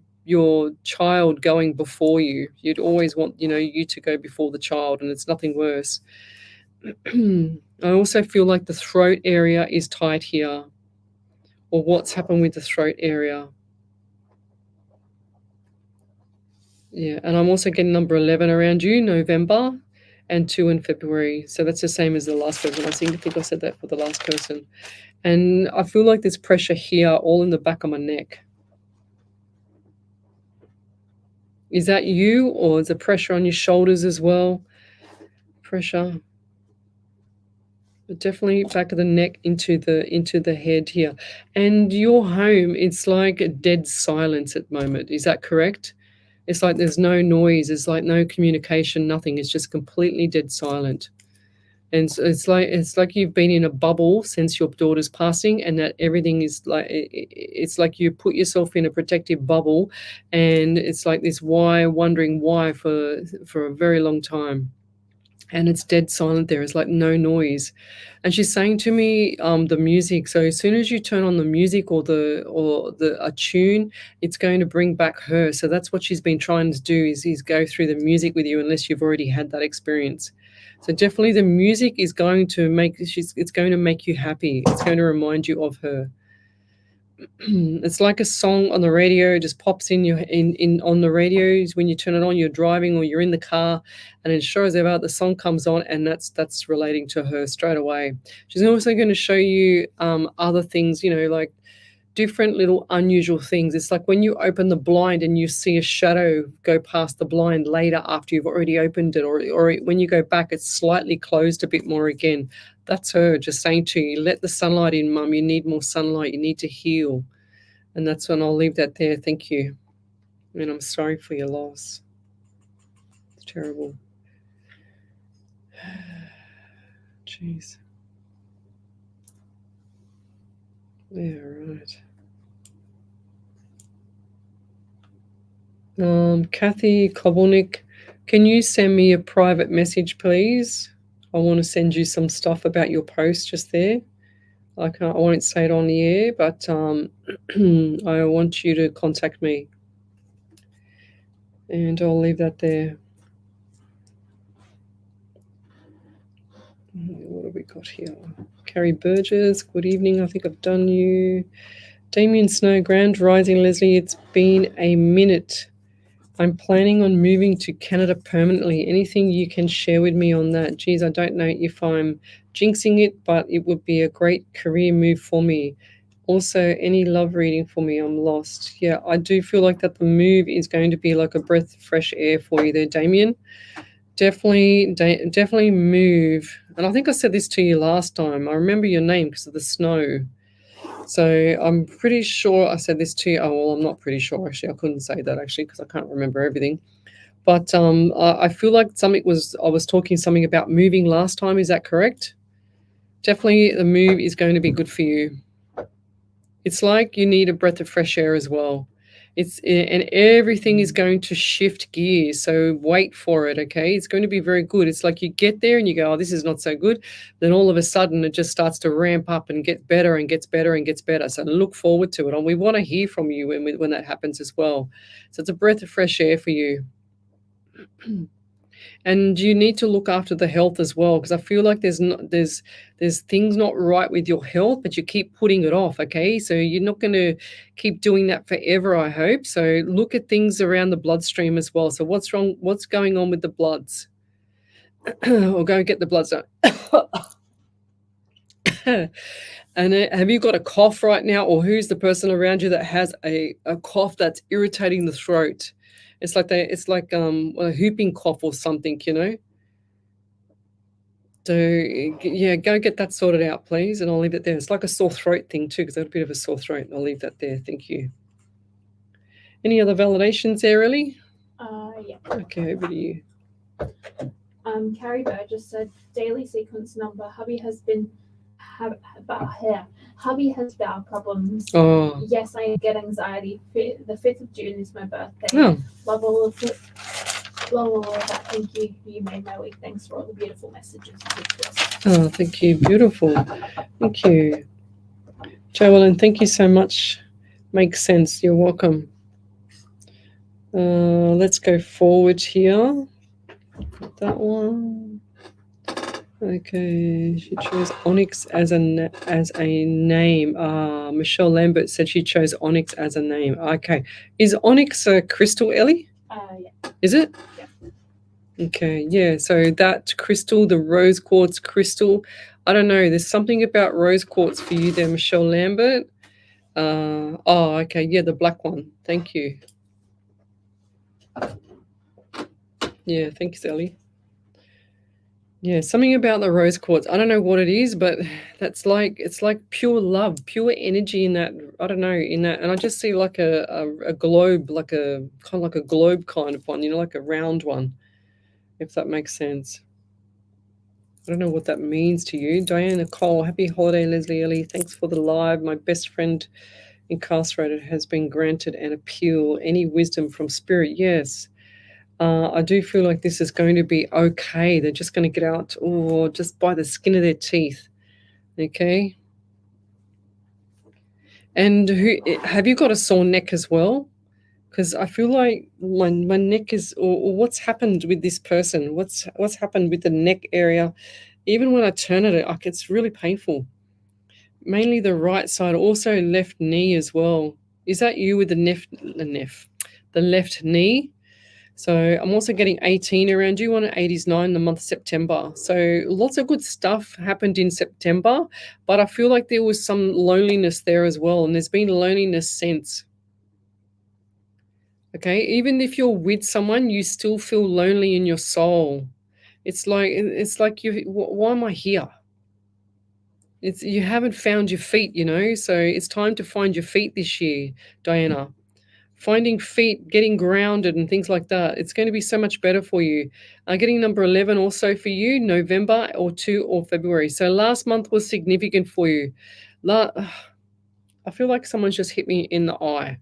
Speaker 2: child going before you. You'd always want you to go before the child, and it's nothing worse. I also feel like the throat area is tight here. or what's happened with the throat area. Yeah, and I'm also getting number 11 around you, November, and 2 in February. So that's the same as the last person. I seem to think I said that for the last person. And I feel like there's pressure here, all in the back of my neck. Is that you, or is there pressure on your shoulders as well? Pressure. But definitely back of the neck into the head here. And your home, it's like a dead silence at the moment. Is that correct? It's like there's no noise. There's like no communication, nothing. It's just completely dead silent. And so it's like you've been in a bubble since your daughter's passing, and that everything is like it's like you put yourself in a protective bubble, and it's like this wondering why for a very long time. And it's dead silent there. It's like no noise. And she's saying to me, the music. So as soon as you turn on the music or a tune, it's going to bring back her. So that's what she's been trying to do is go through the music with you, unless you've already had that experience. So definitely the music is going to it's going to make you happy. It's going to remind you of her. It's like a song on the radio, it just pops in on the radios when you turn it on, you're driving or you're in the car, and it shows about the song comes on, and that's relating to her straight away. She's also going to show you other things, like different little unusual things. It's like when you open the blind and you see a shadow go past the blind later after you've already opened it, or when you go back, it's slightly closed a bit more again. That's her just saying to you, let the sunlight in, Mum. You need more sunlight. You need to heal. And that's when I'll leave that there. Thank you. And I'm sorry for your loss. It's terrible. Jeez. Yeah, right. Kathy Kobelnik, can you send me a private message, please? I want to send you some stuff about your post just there. I won't say it on the air, but I want you to contact me. And I'll leave that there. What have we got here? Carrie Burgess, good evening. I think I've done you. Damien Snow, Grand Rising, Leslie. It's been a minute. I'm planning on moving to Canada permanently. Anything you can share with me on that? Geez, I don't know if I'm jinxing it, but it would be a great career move for me. Also, any love reading for me? I'm lost. Yeah, I do feel like that the move is going to be like a breath of fresh air for you there, Damien. Definitely move. And I think I said this to you last time. I remember your name because of the snow. So I'm pretty sure I said this to you. Oh, well, I'm not pretty sure, actually. I couldn't say that, actually, because I can't remember everything. But I feel like I was talking something about moving last time. Is that correct? Definitely the move is going to be good for you. It's like you need a breath of fresh air as well. And everything is going to shift gears. So wait for it, okay? It's going to be very good. It's like you get there and you go, oh, this is not so good. Then all of a sudden it just starts to ramp up and get better and gets better and gets better. So look forward to it. And we want to hear from you when that happens as well. So it's a breath of fresh air for you. And you need to look after the health as well, because I feel like there's things not right with your health, but you keep putting it off, okay? So you're not going to keep doing that forever, I hope. So look at things around the bloodstream as well. So what's wrong? What's going on with the bloods? Or go get the bloods done. And have you got a cough right now, or who's the person around you that has a cough that's irritating the throat? It's like a whooping cough or something, So, yeah, go get that sorted out, please, and I'll leave it there. It's like a sore throat thing too, because I had a bit of a sore throat. I'll leave that there. Thank you. Any other validations there, Ellie?
Speaker 3: Yeah.
Speaker 2: Okay, over to you.
Speaker 3: Carrie Burgess said, daily sequence number. Hubby has bowel problems.
Speaker 2: Oh.
Speaker 3: Yes, I get anxiety. The 5th of June is my birthday.
Speaker 2: Oh.
Speaker 3: Love all of it. Love all of that. Thank you. You made my week. Thanks for all the beautiful messages you give to us.
Speaker 2: Oh, thank you. Beautiful. Thank you. Joellen, thank you so much. Makes sense. You're welcome. Let's go forward here. That one. Okay, she chose onyx as a name. Michelle Lambert said she chose onyx as a name. Okay, is onyx a crystal, Ellie?
Speaker 3: Yeah.
Speaker 2: Is it?
Speaker 3: Yeah.
Speaker 2: Okay, yeah. So that crystal, the rose quartz crystal, I don't know. There's something about rose quartz for you there, Michelle Lambert. Okay, yeah, the black one. Thank you. Yeah, thanks, Ellie. Yeah, something about the rose quartz. I don't know what it is, but it's like pure love, pure energy in that. I don't know, in that, and I just see like a globe, like a kind of like a globe kind of one, like a round one, if that makes sense. I don't know what that means to you. Diana Cole, happy holiday, Leslie Ellie. Thanks for the live. My best friend incarcerated has been granted an appeal. Any wisdom from spirit? Yes. I do feel like this is going to be okay. They're just going to get out, or just by the skin of their teeth. Okay. And have you got a sore neck as well? Because I feel like my neck is, or what's happened with this person? What's happened with the neck area? Even when I turn it, it's really painful. Mainly the right side, also left knee as well. Is that you with the left knee? So I'm also getting 18 around you. On 89 the month of September. So lots of good stuff happened in September, but I feel like there was some loneliness there as well, and there's been loneliness since. Okay, even if you're with someone, you still feel lonely in your soul. It's like why am I here? You haven't found your feet, so it's time to find your feet this year, Diana. Finding feet, getting grounded and things like that. It's going to be so much better for you. Getting number 11 also for you, November or 2 or February. So last month was significant for you. I feel like someone's just hit me in the eye,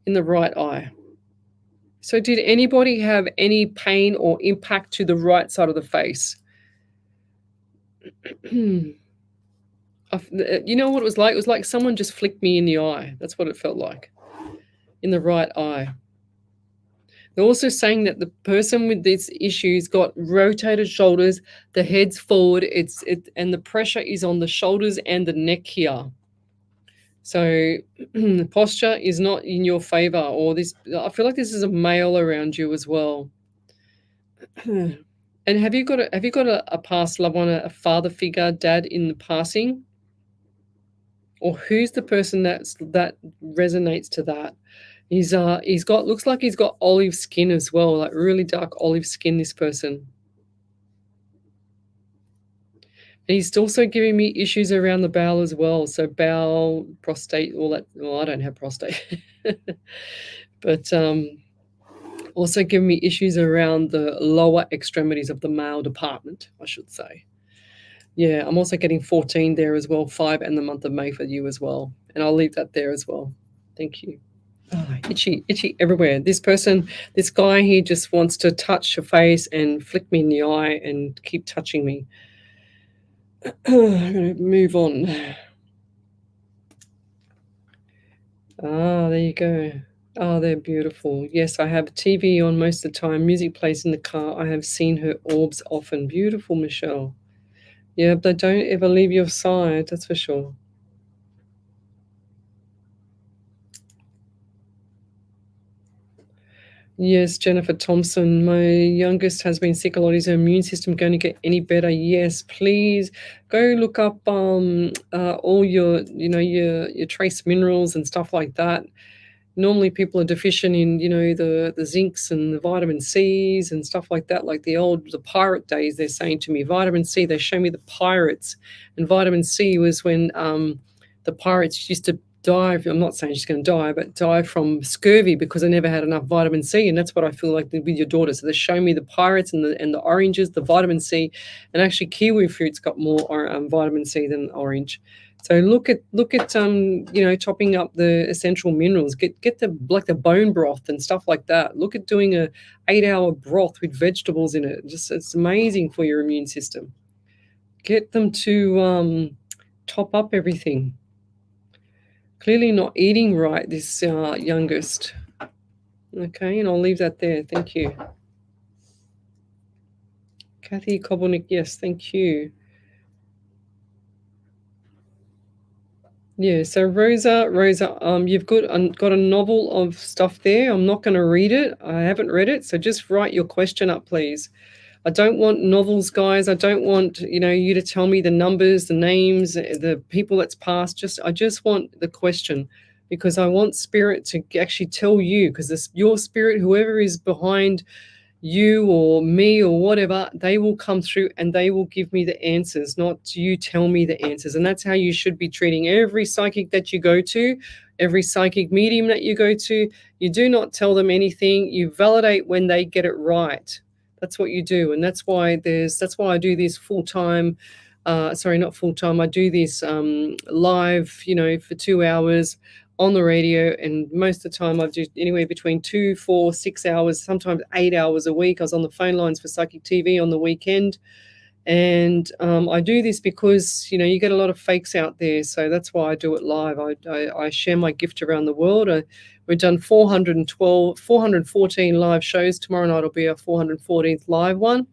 Speaker 2: in the right eye. So did anybody have any pain or impact to the right side of the face? You know what it was like? It was like someone just flicked me in the eye. That's what it felt like, in the right eye. They're also saying that the person with these issues got rotated shoulders, the head's forward, and the pressure is on the shoulders and the neck here. So the posture is not in your favor, or this. I feel like this is a male around you as well. And have you got a past loved one, a father figure, dad in the passing? Or who's the person that resonates to that? Looks like he's got olive skin as well, like really dark olive skin, this person. And he's also giving me issues around the bowel as well. So bowel, prostate, all that. Well, I don't have prostate. But also giving me issues around the lower extremities of the male department, I should say. Yeah, I'm also getting 14 there as well, 5 and the month of May for you as well. And I'll leave that there as well. Thank you. Oh, itchy everywhere. This guy here just wants to touch your face and flick me in the eye and keep touching me. I'm going to move on. There you go. Oh, they're beautiful. Yes, I have TV on most of the time. Music plays in the car. I have seen her orbs often. Beautiful, Michelle. Yeah, they don't ever leave your side, that's for sure. Yes, Jennifer Thompson, my youngest has been sick a lot. Is her immune system going to get any better? Yes, please go look up all your trace minerals and stuff like that. Normally people are deficient in, the zincs and the vitamin C's and stuff like that, like the pirate days. They're saying to me, vitamin C, they show me the pirates, and vitamin C was when the pirates used to die. I'm not saying she's going to die, but die from scurvy because they never had enough vitamin C. And that's what I feel like with your daughter. So they show me the pirates and the oranges, the vitamin C, and actually kiwi fruit's got more vitamin C than orange. So look at topping up the essential minerals. Get the bone broth and stuff like that. Look at doing a 8-hour broth with vegetables in it. It's amazing for your immune system. Get them to top up everything. Clearly not eating right, this youngest. Okay, and I'll leave that there. Thank you. Kathy Kobelnik, yes, thank you. Yeah, so Rosa, you've got a novel of stuff there. I'm not going to read it. I haven't read it, so just write your question up, please. I don't want novels, guys. I don't want, you to tell me the numbers, the names, the people that's passed. I just want the question, because I want spirit to actually tell you, because your spirit, whoever is behind you or me or whatever, they will come through and they will give me the answers, not you tell me the answers. And that's how you should be treating every psychic that you go to, every psychic medium that you go to. You do not tell them anything. You validate when they get it right. That's what you do. And that's why I do this full-time. Not full-time. I do this live, for 2 hours on the radio, and most of the time I do anywhere between 2, 4, 6 hours, sometimes 8 hours a week. I was on the phone lines for Psychic TV on the weekend, and I do this because you get a lot of fakes out there, so that's why I do it live. I share my gift around the world. We've done 414 live shows. Tomorrow night will be our 414th live one,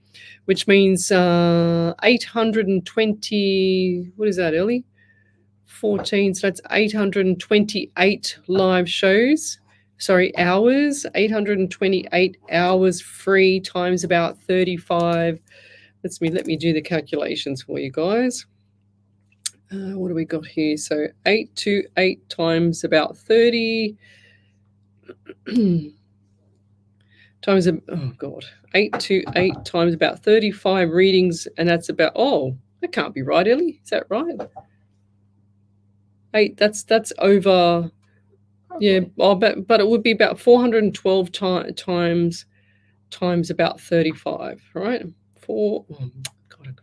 Speaker 2: which means 820. What is that, Ellie? 14, so that's 828 live shows. Hours. 828 hours free times about 35. Let me do the calculations for you guys. What do we got here? So 828 times about 30 times 828 times about 35 readings, and that's about, that can't be right, Ellie. Is that right? 8, that's over, yeah. But it would be about 412 times about 35, right?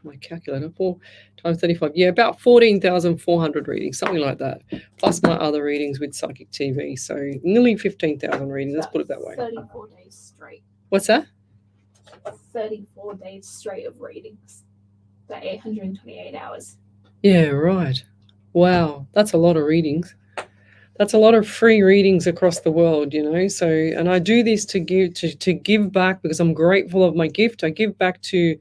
Speaker 2: My calculator. 4 times 35, yeah, about 14,400 readings, something like that, plus my other readings with Psychic TV, so nearly 15,000 readings. Let's put it that way.
Speaker 3: 34 days straight.
Speaker 2: What's that?
Speaker 3: 34 days straight of readings. The 828 hours.
Speaker 2: Yeah, right. Wow, that's a lot of readings. That's a lot of free readings across the world, So, and I do this to give back, because I'm grateful of my gift. I give back to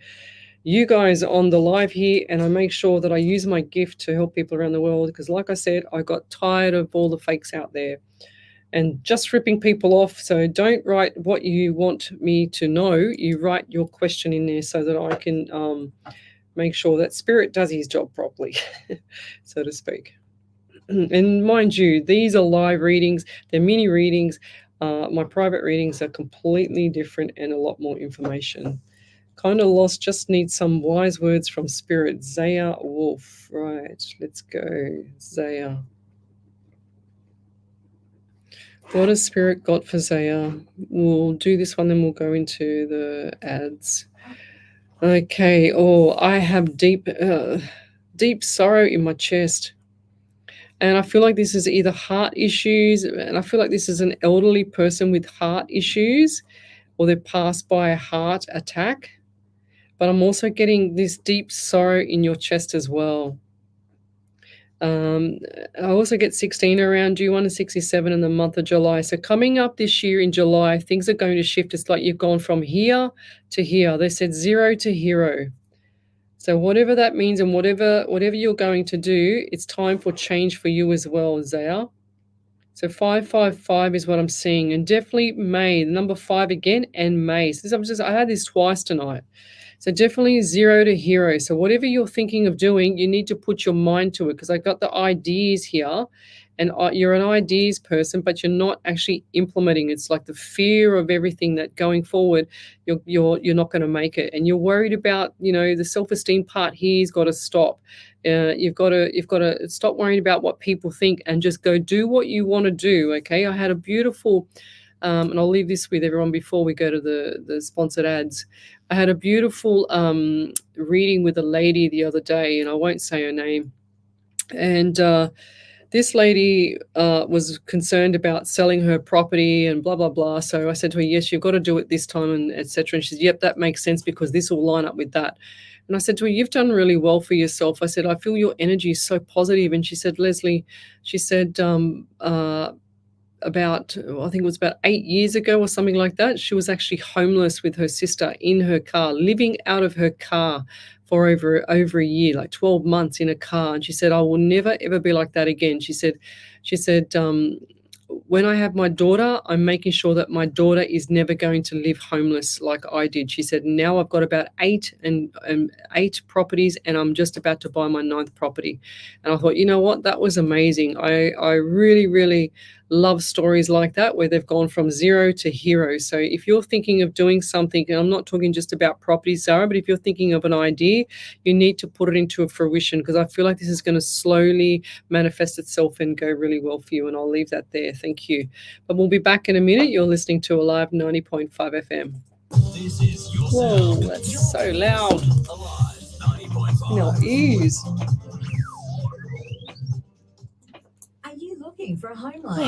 Speaker 2: you guys on the live here, and I make sure that I use my gift to help people around the world. Because, like I said, I got tired of all the fakes out there and just ripping people off. So don't write what you want me to know. You write your question in there so that I can make sure that spirit does his job properly, so to speak. And mind you, these are live readings. They're mini readings. My private readings are completely different and a lot more information. Kind of lost, just need some wise words from spirit. Zaya Wolf. Right, let's go. Zaya. What has spirit got for Zaya? We'll do this one, then we'll go into the ads. Okay. I have deep sorrow in my chest. And I feel like this is either heart issues, and I feel like this is an elderly person with heart issues, or they're passed by a heart attack. But I'm also getting this deep sorrow in your chest as well. I also get 16 around you, 1 and 67 in the month of July. So coming up this year in July, things are going to shift. It's like you've gone from here to here. They said 0 to hero. So whatever that means, and whatever you're going to do, it's time for change for you as well, Zaya. So 555 is what I'm seeing, and definitely May, the number 5 again, and May. So I had this twice tonight. So definitely 0 to hero. So whatever you're thinking of doing, you need to put your mind to it, because I got the ideas here, and you're an ideas person, but you're not actually implementing. It's like the fear of everything that going forward, you're not going to make it, and you're worried about the self-esteem part here's got to stop. You've got to stop worrying about what people think and just go do what you want to do. Okay, I had a beautiful. And I'll leave this with everyone before we go to the sponsored ads. I had a beautiful reading with a lady the other day, and I won't say her name. And this lady was concerned about selling her property and blah, blah, blah. So I said to her, yes, you've got to do it this time, and etc. And she said, yep, that makes sense, because this will line up with that. And I said to her, you've done really well for yourself. I said, I feel your energy is so positive. And she said, Lesley, she said, about, I think it was about 8 years ago or something like that. She was actually homeless with her sister in her car, living out of her car for over a year, like 12 months in a car. And she said, I will never, ever be like that again. She said, when I have my daughter, I'm making sure that my daughter is never going to live homeless like I did. She said, now I've got about eight properties, and I'm just about to buy my 9th property. And I thought, you know what? That was amazing. I really, really love stories like that where they've gone from zero to hero. So if you're thinking of doing something, and I'm not talking just about property, Sarah, but if you're thinking of an idea, you need to put it into a fruition, because I feel like this is going to slowly manifest itself and go really well for you. And I'll leave that there. Thank you. But we'll be back in a minute. You're listening to Alive 90.5 FM.
Speaker 5: This is your
Speaker 2: Whoa,
Speaker 5: sound.
Speaker 2: that's so loud.
Speaker 5: Alive 90.5.
Speaker 2: No ears.
Speaker 1: Are you looking for a home loan?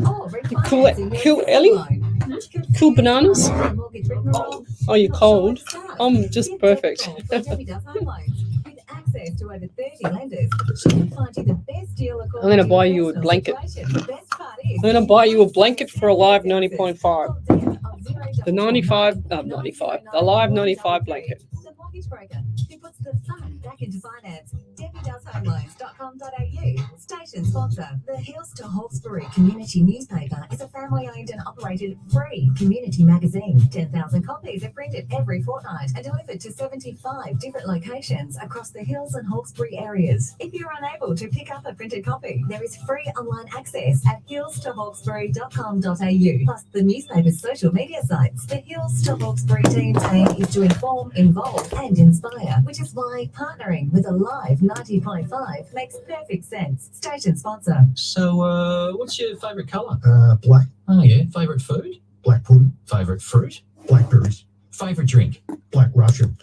Speaker 1: Or refinancing your
Speaker 2: Cool,
Speaker 1: existing
Speaker 2: Ellie?
Speaker 1: loan?
Speaker 2: Cool bananas?
Speaker 1: Mortgage rigmarole?
Speaker 2: Oh, you're cold? I'm just
Speaker 1: Give
Speaker 2: perfect.
Speaker 1: Debbie a call for Debbie Does Home Loans. With access to over 30 lenders, she can find you the best deal according
Speaker 2: I'm gonna
Speaker 1: to
Speaker 2: buy
Speaker 1: your
Speaker 2: you a
Speaker 1: personal
Speaker 2: blanket.
Speaker 1: situation. The best part is
Speaker 2: I'm going to buy you a blanket for Alive 90.5. The 95, the Alive 95 blanket.
Speaker 1: The mortgage broker who puts the fun back into finance. DebbieDoesHomeLoans.com.au. Station sponsor. The Hills to Hawkesbury Community Newspaper is a family-owned and operated free community magazine. 10,000 copies are printed every fortnight and delivered to 75 different locations across the Hills and Hawkesbury areas. If you're unable to pick up a printed copy, there is free online access at hillstohawkesbury.com.au, plus the newspaper's social media sites. The Hills to Hawkesbury team's aim is to inform, involve and inspire, which is why partnering with Alive 90.5 makes perfect sense. Station sponsor.
Speaker 5: So, what's your favourite colour?
Speaker 6: Black,
Speaker 5: Oh, yeah. Favourite food?
Speaker 6: black pudding,
Speaker 5: Favourite fruit?
Speaker 6: blackberries,
Speaker 5: Favourite drink?
Speaker 6: black Russian,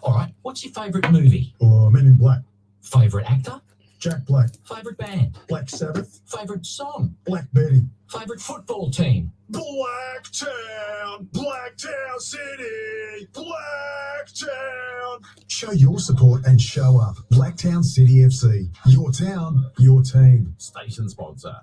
Speaker 5: All right. What's your favourite movie?
Speaker 6: or Men in Black,
Speaker 5: Favourite actor?
Speaker 6: Jack Black,
Speaker 5: Favourite band?
Speaker 6: Black Sabbath,
Speaker 5: Favourite song?
Speaker 6: Black Betty.
Speaker 5: Favourite football team?
Speaker 4: Blacktown, Blacktown City, Blacktown.
Speaker 6: Show your support and show up. Blacktown City FC. Your town, your team.
Speaker 4: Station sponsor.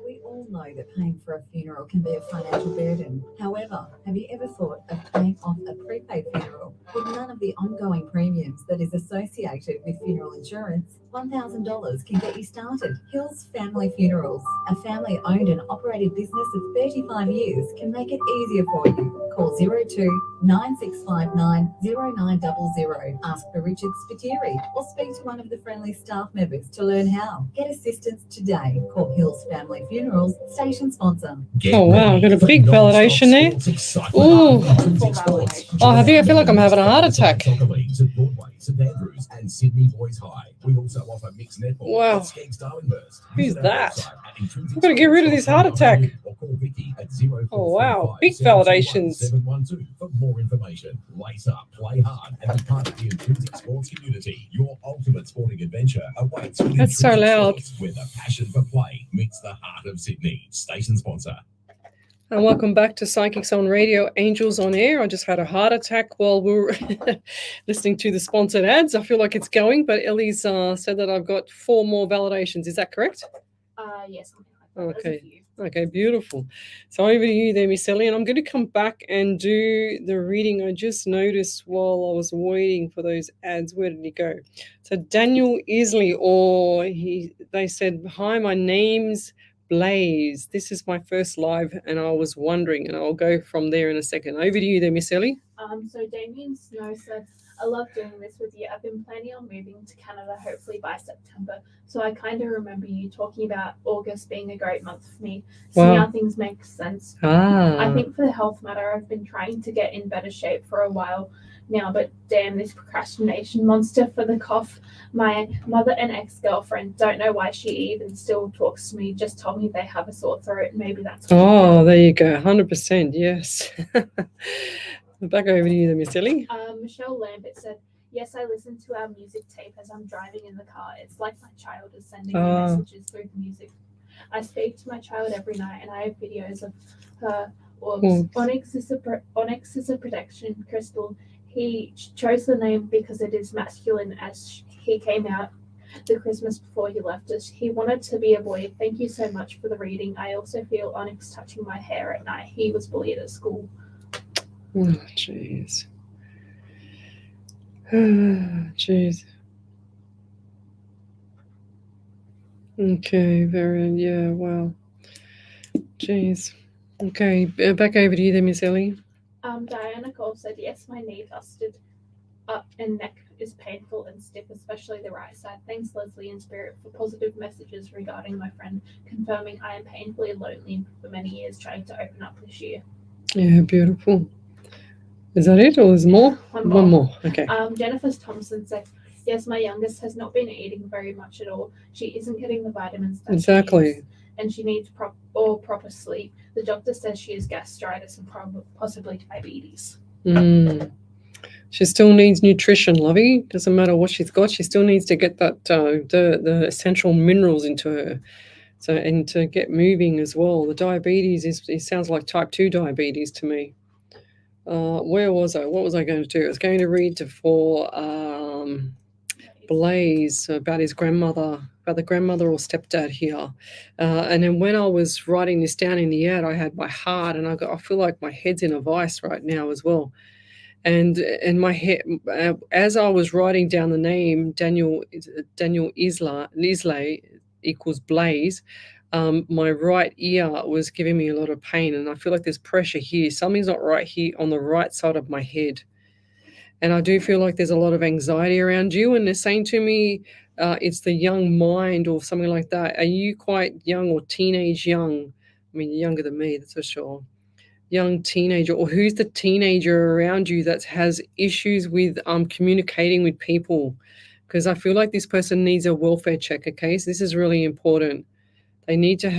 Speaker 1: We all know that paying for a funeral can be a financial burden. However, have you ever thought of paying off a prepaid funeral with none of the ongoing premiums that is associated with funeral insurance? $1,000 can get you started. Hills Family Funerals, a family-owned and operated business of 35 years, can make it easier for you. Call 02-9659-0900. Ask for Richard Spiteri or speak to one of the friendly staff members to learn how. Get assistance today. Call Hills Family Funerals, station sponsor.
Speaker 2: Oh, wow, I've got a big validation there. Ooh. Oh, have you? I feel like I'm having a heart attack.
Speaker 4: St Andrews and Sydney Boys High. We also offer mixed netball.
Speaker 2: Wow.
Speaker 4: at Skeggs Darwinburst.
Speaker 2: Who's
Speaker 4: Visit our
Speaker 2: that?
Speaker 4: website at Intrinsic
Speaker 2: I've got to get rid of this heart attack.
Speaker 4: or call Vicky at 0445
Speaker 2: Oh, wow. Big
Speaker 4: 721
Speaker 2: validations.
Speaker 4: 712 for more information. Lace up, play hard, and be part of the Intrinsic sports community. Your ultimate sporting adventure awaits with
Speaker 2: That's so
Speaker 4: Intrinsic
Speaker 2: loud.
Speaker 4: Sports, where the passion for play meets the heart of Sydney. Station sponsor.
Speaker 2: And welcome back to Psychics on Radio, Angels on Air. I just had a heart attack while we were listening to the sponsored ads. I feel like it's going, but Ellie's said that I've got 4 more validations. Is that correct?
Speaker 3: Yes, something like that. There's a
Speaker 2: Okay.
Speaker 3: few.
Speaker 2: Okay, beautiful. So over to you there, Miss Ellie, and I'm going to come back and do the reading. I just noticed while I was waiting for those ads, where did he go? So Daniel Isley, they said, hi, my name's Blaze. This is my first live, and I was wondering, and I'll go from there in a second. Over to you there, Miss Ellie.
Speaker 3: So Damien Snow said, I love doing this with you. I've been planning on moving to Canada hopefully by September. So I kind of remember you talking about August being a great month for me. So
Speaker 2: Wow.
Speaker 3: now things make sense. I think for the health matter, I've been trying to get in better shape for a while now, but damn this procrastination monster for the cough. My mother and ex-girlfriend, don't know why she even still talks to me, just told me they have a sore throat. Maybe that's what
Speaker 2: Oh, there you go. 100%. Yes. Back over to you then, Miss Ellie.
Speaker 3: Michelle Lambert said, yes, I listen to our music tape as I'm driving in the car. It's like my child is sending me messages through the music. I speak to my child every night, and I have videos of her orbs. Onyx is a protection crystal. He chose the name because it is masculine as he came out the Christmas before he left us. He wanted to be a boy. Thank you so much for the reading. I also feel Onyx touching my hair at night. He was bullied at school.
Speaker 2: Oh, jeez. Jeez. Okay, yeah, wow. Jeez. Okay, back over to you then, Miss Ellie.
Speaker 3: Diana Cole said, yes, my knee busted up and neck is painful and stiff, especially the right side. Thanks, Leslie and Spirit, for positive messages regarding my friend, confirming I am painfully lonely for many years, trying to open up this year.
Speaker 2: Yeah, beautiful. Is that it, or is more? One more. Okay.
Speaker 3: Jennifer Thompson said, yes, my youngest has not been eating very much at all. She isn't getting the vitamins that she needs, and she needs proper sleep. The doctor says she has gastritis and possibly diabetes.
Speaker 2: She still needs nutrition, Lovey. Doesn't matter what she's got. She still needs to get that the essential minerals into her. So, and to get moving as well. The diabetes it sounds like type 2 diabetes to me. Where was I? What was I going to do? I was going to read for Blaze about his grandmother, about the grandmother or stepdad here. And then when I was writing this down in the ad, I had my heart, and I feel like my head's in a vice right now as well. And my head, as I was writing down the name Daniel Lesley equals Blaze, my right ear was giving me a lot of pain, and I feel like there's pressure here. Something's not right here on the right side of my head. And I do feel like there's a lot of anxiety around you, and they're saying to me, it's the young mind or something like that. Are you quite young or teenage young? I mean, you're younger than me, that's for sure. Young teenager, or who's the teenager around you that has issues with communicating with people? Because I feel like this person needs a welfare check, okay? So this is really important. They need to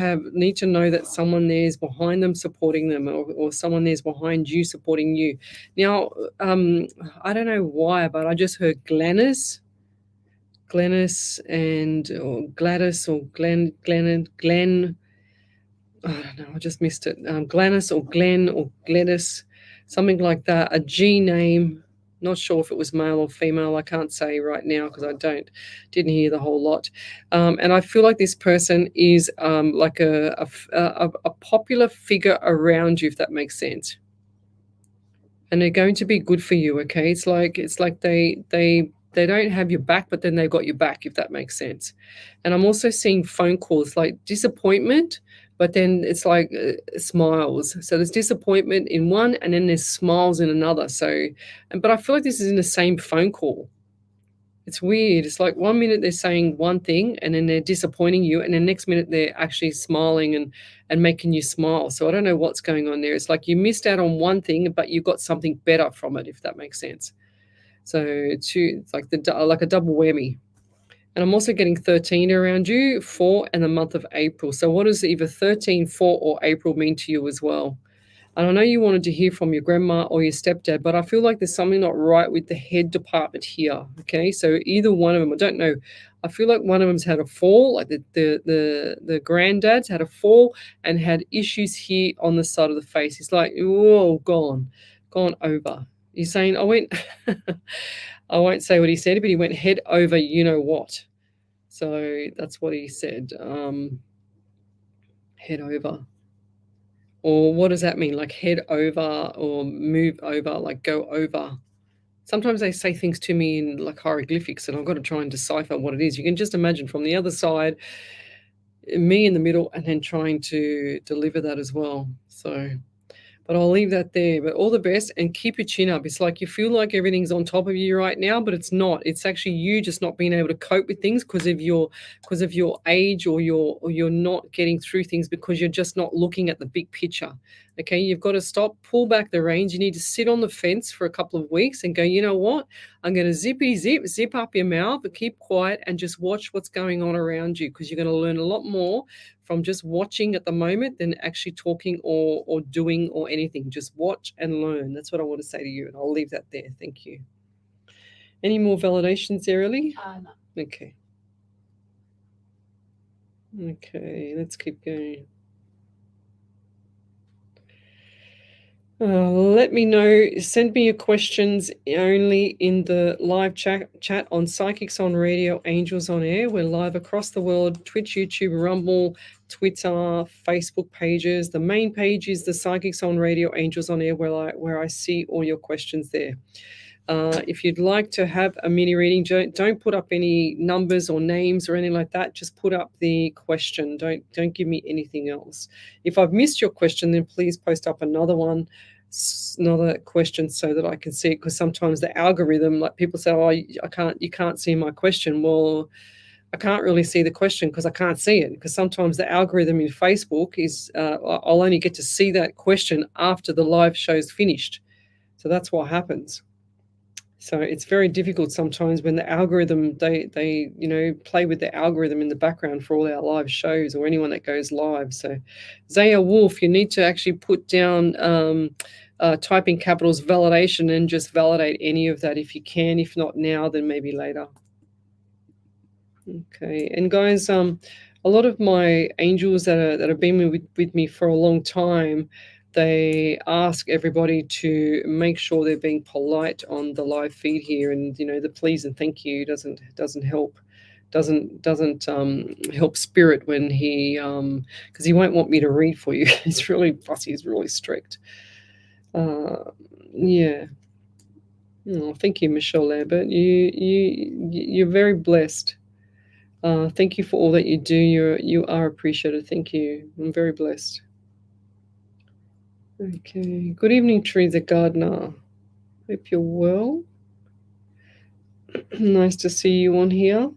Speaker 2: know that someone there is behind them supporting them, or someone there's behind you supporting you. Now, I don't know why, but I just heard Glennis and or Gladys or Glenn. I don't know. I just missed it. Glennis or Glenn or Gladys, something like that. A G name. Not sure if it was male or female. I can't say right now because I didn't hear the whole lot. And I feel like this person is like a popular figure around you, if that makes sense. And they're going to be good for you. Okay, it's like they don't have your back, but then they've got your back, if that makes sense. And I'm also seeing phone calls like disappointment, but then it's like smiles. So there's disappointment in one, and then there's smiles in another. But I feel like this is in the same phone call. It's weird. It's like 1 minute they're saying one thing, and then they're disappointing you, and the next minute they're actually smiling and making you smile. So I don't know what's going on there. It's like you missed out on one thing, but you got something better from it, if that makes sense. So it's like a double whammy. And I'm also getting 13 around you, 4, and the month of April. So what does either 13, 4, or April mean to you as well? And I know you wanted to hear from your grandma or your stepdad, but I feel like there's something not right with the head department here. Okay, so either one of them, I don't know. I feel like one of them's had a fall, like the granddad's had a fall and had issues here on the side of the face. He's like, whoa, gone over. He's saying, I won't say what he said, but he went head over, you know what. So that's what he said, head over. Or what does that mean? Like head over or move over, like go over. Sometimes they say things to me in like hieroglyphics, and I've got to try and decipher what it is. You can just imagine from the other side, me in the middle, and then trying to deliver that as well. So, but I'll leave that there. But all the best, and keep your chin up. It's like you feel like everything's on top of you right now, but it's not. It's actually you just not being able to cope with things because of your age, or you're not getting through things because you're just not looking at the big picture. Okay, you've got to stop, pull back the reins. You need to sit on the fence for a couple of weeks and go, you know what? I'm going to zip up your mouth, but keep quiet and just watch what's going on around you, because you're going to learn a lot more from just watching at the moment than actually talking or doing or anything. Just watch and learn. That's what I want to say to you, and I'll leave that there. Thank you. Any more validations there, Ellie?
Speaker 3: No.
Speaker 2: Okay. Okay, let's keep going. Let me know. Send me your questions only in the live chat on Psychics on Radio, Angels on Air. We're live across the world: Twitch, YouTube, Rumble, Twitter, Facebook pages. The main page is the Psychics on Radio, Angels on Air, where I see all your questions there. If you'd like to have a mini reading, don't put up any numbers or names or anything like that. Just put up the question. Don't give me anything else. If I've missed your question, then please post up another question so that I can see it. Because sometimes the algorithm, like people say, "Oh, you can't see my question." Well, I can't really see the question because I can't see it. Because sometimes the algorithm in Facebook is I'll only get to see that question after the live show's finished. So that's what happens. So it's very difficult sometimes when the algorithm, they play with the algorithm in the background for all our live shows or anyone that goes live. So Zaya Wolf, you need to actually put down, type in capitals validation and just validate any of that if you can. If not now, then maybe later. Okay. And guys, a lot of my angels that have been with me for a long time, they ask everybody to make sure they're being polite on the live feed here, and the please and thank you doesn't help, doesn't help Spirit when he because he won't want me to read for you. He's really fussy. He's really strict. Yeah. Oh, thank you, Michelle Lambert. You're very blessed. Thank you for all that you do. You are appreciated. Thank you. I'm very blessed. Okay. Good evening, Teresa Gardner. Hope you're well. Nice to see you on here.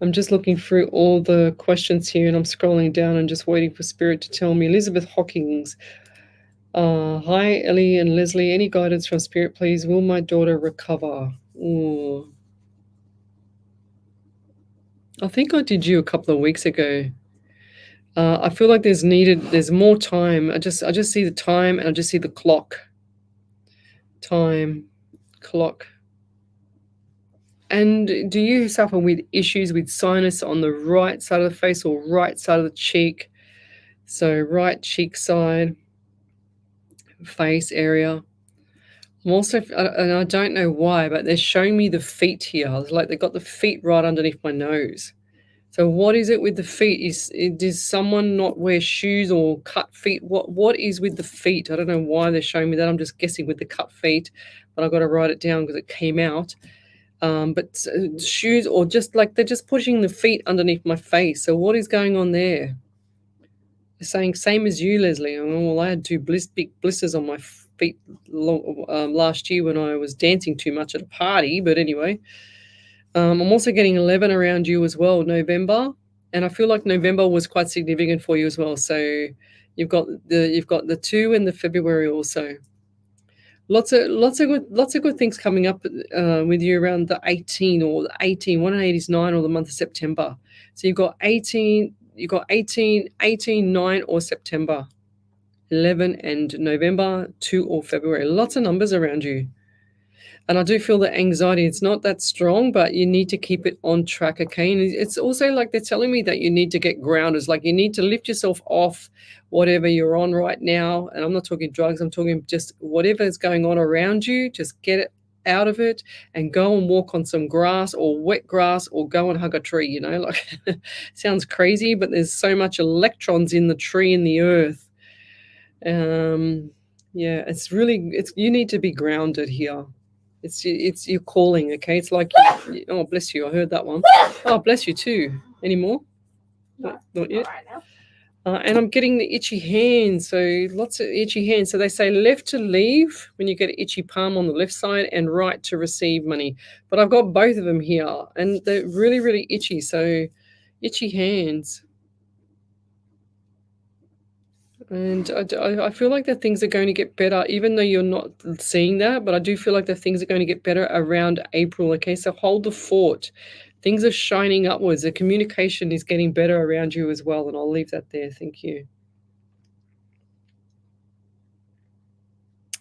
Speaker 2: I'm just looking through all the questions here, and I'm scrolling down and just waiting for Spirit to tell me. Elizabeth Hawkins. Hi, Ellie and Leslie. Any guidance from Spirit, please? Will my daughter recover? Ooh. I think I did you a couple of weeks ago. I feel like there's more time. I just see the time and I just see the clock. Time, clock. And do you suffer with issues with sinus on the right side of the face or right side of the cheek? So right cheek side, face area. I'm also, and I don't know why, but they're showing me the feet here. It's like they've got the feet right underneath my nose. So what is it with the feet? Does someone not wear shoes or cut feet? What is with the feet? I don't know why they're showing me that. I'm just guessing with the cut feet, but I've got to write it down because it came out. But shoes, or just like they're just pushing the feet underneath my face. So what is going on there? They're saying same as you, Leslie. Well, I had two big blisters on my feet last year when I was dancing too much at a party. But anyway. I'm also getting 11 around you as well, November, and I feel like November was quite significant for you as well. So you've got the 2 and the February also. Lots of good things coming up with you around the 18 or the 18. 1 and 8 is 9, or the month of September. So you've got 18, 9 or September, 11 and November, 2 or February. Lots of numbers around you. And I do feel that anxiety, it's not that strong, but you need to keep it on track, okay? And it's also like they're telling me that you need to get grounded. It's like you need to lift yourself off whatever you're on right now. And I'm not talking drugs. I'm talking just whatever is going on around you. Just get it out of it and go and walk on some grass or wet grass or go and hug a tree, like sounds crazy, but there's so much electrons in the tree and the earth. Yeah, it's you need to be grounded here. It's your calling, okay? It's like, oh, bless you. I heard that one. Oh, bless you too. Any more?
Speaker 3: No,
Speaker 2: not yet.
Speaker 3: Not right now.
Speaker 2: And I'm getting the itchy hands. So lots of itchy hands. So they say left to leave when you get an itchy palm on the left side, and right to receive money. But I've got both of them here, and they're really, really itchy. So itchy hands. And I feel like that things are going to get better, even though you're not seeing that. But I do feel like that things are going to get better around April. Okay, so hold the fort. Things are shining upwards. The communication is getting better around you as well. And I'll leave that there. Thank you.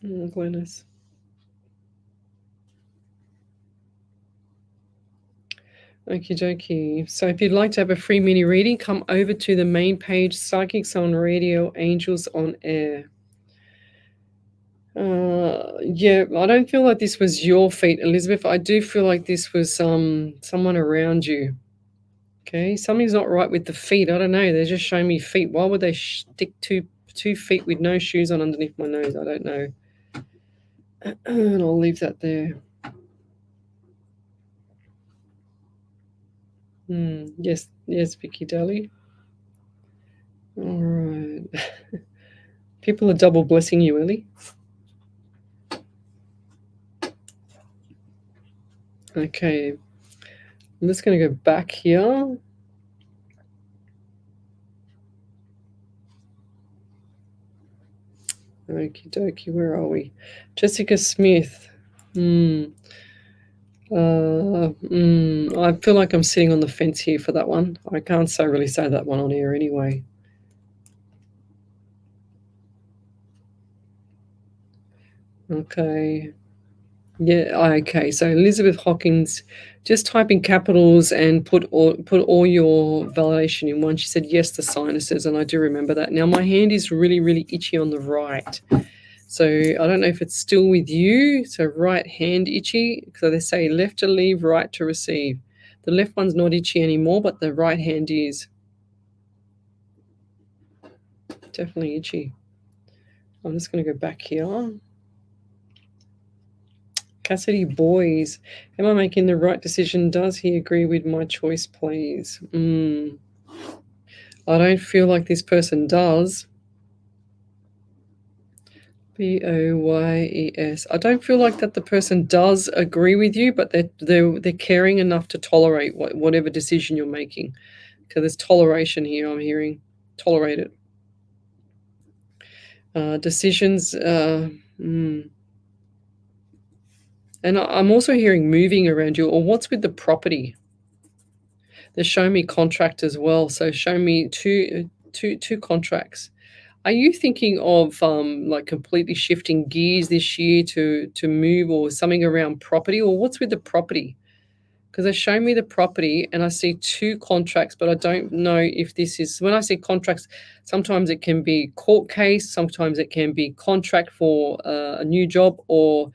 Speaker 2: Oh, goodness. Okie dokie. So if you'd like to have a free mini reading, come over to the main page, Psychics on Radio, Angels on Air. Yeah, I don't feel like this was your feet, Elizabeth. I do feel like this was someone around you. Okay, something's not right with the feet. I don't know. They're just showing me feet. Why would they stick two feet with no shoes on underneath my nose? I don't know. And I'll leave that there. Yes, Vicky Daly. All right. People are double blessing you, Ellie. Okay. I'm just going to go back here. Okie dokie, where are we? Jessica Smith. I feel like I'm sitting on the fence here for that one. I can't really say that one on air anyway. Okay. Yeah, okay. So Elizabeth Hawkins, just type in capitals and put all your validation in one. She said yes to sinuses, and I do remember that. Now my hand is really, really itchy on the right. So I don't know if it's still with you. So right hand itchy. So they say left to leave, right to receive. The left one's not itchy anymore, but the right hand is. Definitely itchy. I'm just going to go back here. Cassidy Boys, am I making the right decision? Does he agree with my choice, please? I don't feel like this person does. Boyes. I don't feel like that the person does agree with you, but they're caring enough to tolerate whatever decision you're making. Okay, there's toleration here. I'm hearing tolerate it. Decisions. And I'm also hearing moving around you, or what's with the property? They're showing me contract as well. So show me two contracts. Are you thinking of like completely shifting gears this year to move or something around property, or what's with the property? Because they show me the property and I see two contracts, but I don't know if this is, when I see contracts, sometimes it can be court case, sometimes it can be contract for a new job or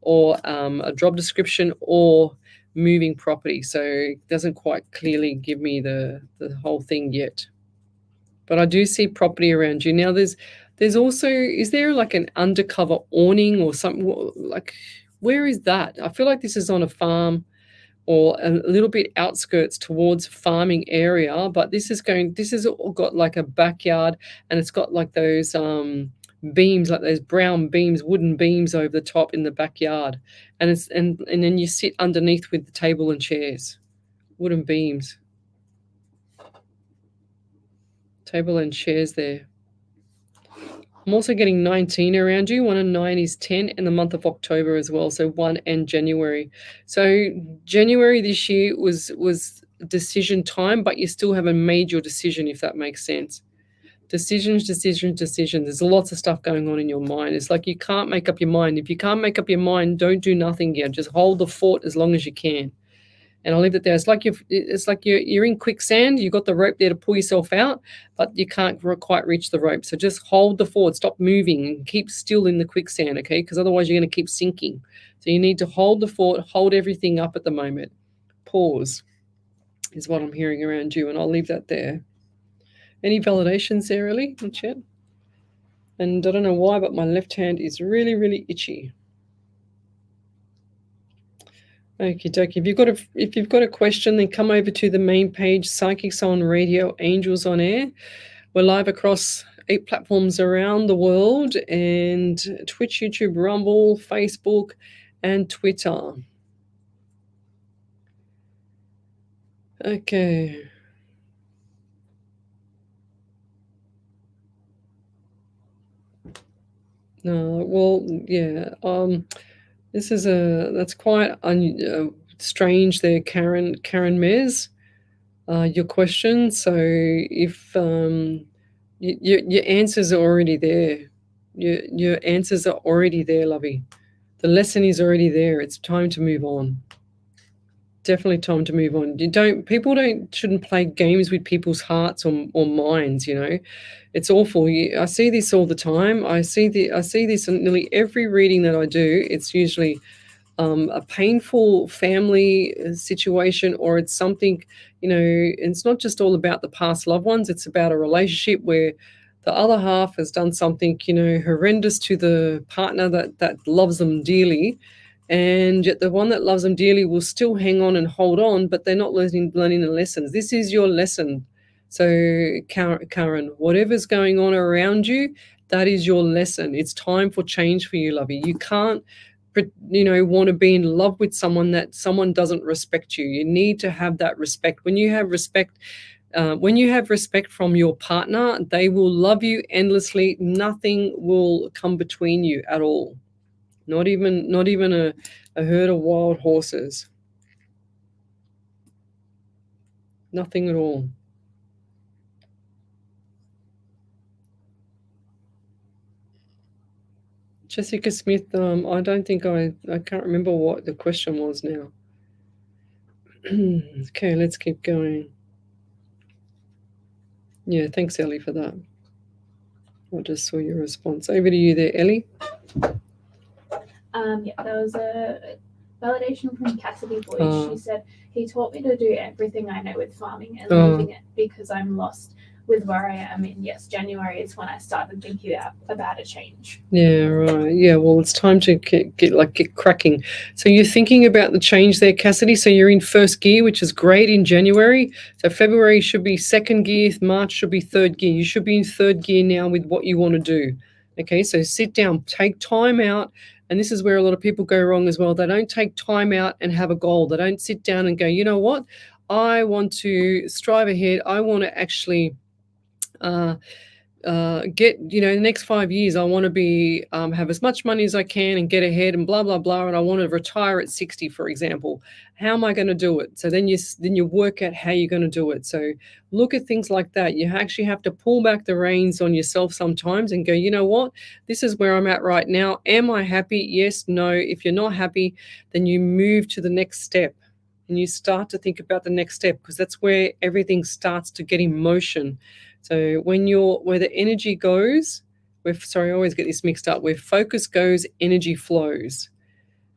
Speaker 2: a job description or moving property. So it doesn't quite clearly give me the whole thing yet. But I do see property around you. Now there's also, is there like an undercover awning or something? Like, where is that? I feel like this is on a farm or a little bit outskirts towards farming area, but this has got like a backyard, and it's got like those beams, like those brown beams, wooden beams over the top in the backyard, and then you sit underneath with the table and chairs, wooden beams, table and chairs there. I'm also getting 19 around you. 1 and 9 is 10 in the month of October as well. So 1 and January. So January this year was decision time, but you still haven't made your decision, if that makes sense. Decisions. There's lots of stuff going on in your mind. It's like you can't make up your mind. If you can't make up your mind, don't do nothing yet. Just hold the fort as long as you can. And I'll leave it there. It's like you're in quicksand. You've got the rope there to pull yourself out, but you can't quite reach the rope. So just hold the fort. Stop moving and keep still in the quicksand, okay? Because otherwise you're going to keep sinking. So you need to hold the fort, hold everything up at the moment. Pause is what I'm hearing around you, and I'll leave that there. Any validations there, Ellie, in chat? And I don't know why, but my left hand is really, really itchy. Okie dokie. If you've got a question, then come over to the main page, Psychics on Radio, Angels on Air. We're live across 8 platforms around the world, and Twitch, YouTube, Rumble, Facebook, and Twitter. Okay. No, well, yeah. This is that's quite strange there, Karen Mez. Your question. So if your answers are already there, your answers are already there, lovey. The lesson is already there. It's time to move on. Definitely time to move on. People shouldn't play games with people's hearts or minds, you know. It's awful. I see this all the time. I see this in nearly every reading that I do. It's usually a painful family situation, or it's something, you know, it's not just all about the past loved ones. It's about a relationship where the other half has done something, you know, horrendous to the partner that loves them dearly. And yet the one that loves them dearly will still hang on and hold on, but they're not learning the lessons. This is your lesson. So, Karen, whatever's going on around you, that is your lesson. It's time for change for you, lovey. You can't, want to be in love with someone that someone doesn't respect you. You need to have that respect. When you have respect from your partner, they will love you endlessly. Nothing will come between you at all. Not even a herd of wild horses. Nothing at all. Jessica Smith, I don't think I can't remember what the question was now. Okay, let's keep going. Yeah, thanks, Ellie, for that. I just saw your response. Over to you there, Ellie.
Speaker 3: There was a validation from Cassidy Boyce. She said, he taught me to do everything I know with farming and leaving it because I'm lost with where I am. And yes, January is when I started thinking about a change.
Speaker 2: Yeah, right. Yeah, well, it's time to get cracking. So you're thinking about the change there, Cassidy. So you're in first gear, which is great in January. So February should be second gear. March should be third gear. You should be in third gear now with what you want to do. Okay, so sit down, take time out. And this is where a lot of people go wrong as well. They don't take time out and have a goal. They don't sit down and go, you know what? I want to strive ahead. I want to actually get, the next 5 years, I want to be have as much money as I can and get ahead and blah, blah, blah. And I want to retire at 60, for example. How am I going to do it? So then you work out how you're going to do it. So look at things like that. You actually have to pull back the reins on yourself sometimes and go, you know what? This is where I'm at right now. Am I happy? Yes, no. If you're not happy, then you move to the next step. And you start to think about the next step, because that's where everything starts to get in motion. So where the energy goes, I always get this mixed up. Where focus goes, energy flows.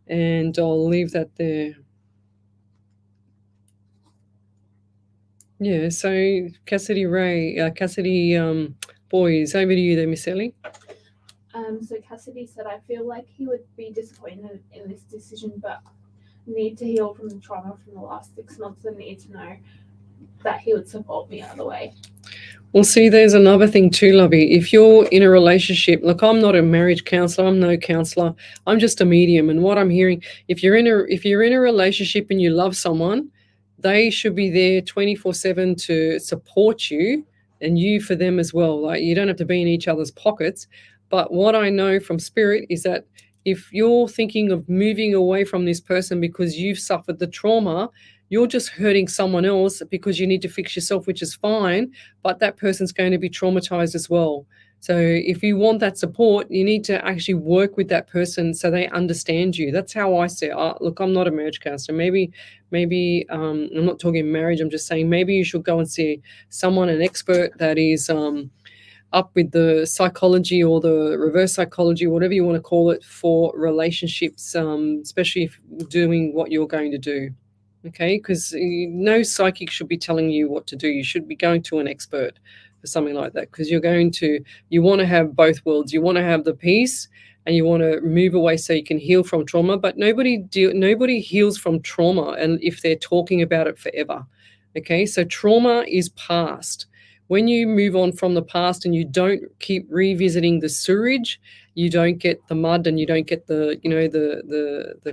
Speaker 2: And I'll leave that there. Yeah, so Cassidy Boys, over to you there, Miss Ellie.
Speaker 3: So Cassidy said, I feel like he would be disappointed in this decision, but need to heal from the trauma from the last 6 months and need to know that he would support me either way.
Speaker 2: Well, see, there's another thing too, lovey. If you're in a relationship, look, I'm not a marriage counselor. I'm no counselor. I'm just a medium. And what I'm hearing, if you're in a relationship and you love someone, they should be there 24/7 to support you, and you for them as well. Like, you don't have to be in each other's pockets. But what I know from spirit is that if you're thinking of moving away from this person because you've suffered the trauma, you're just hurting someone else because you need to fix yourself, which is fine, but that person's going to be traumatized as well. So if you want that support, you need to actually work with that person so they understand you. That's how I say it. Look, I'm not a marriage counselor. Maybe I'm not talking marriage. I'm just saying maybe you should go and see someone, an expert that is up with the psychology or the reverse psychology, whatever you want to call it, for relationships, especially if doing what you're going to do. Okay, because no psychic should be telling you what to do. You should be going to an expert for something like that, because you want to have both worlds. You want to have the peace and you want to move away so you can heal from trauma, but nobody heals from trauma and if they're talking about it forever. Okay, so trauma is past. When you move on from the past and you don't keep revisiting the sewage, you don't get the mud and you don't get the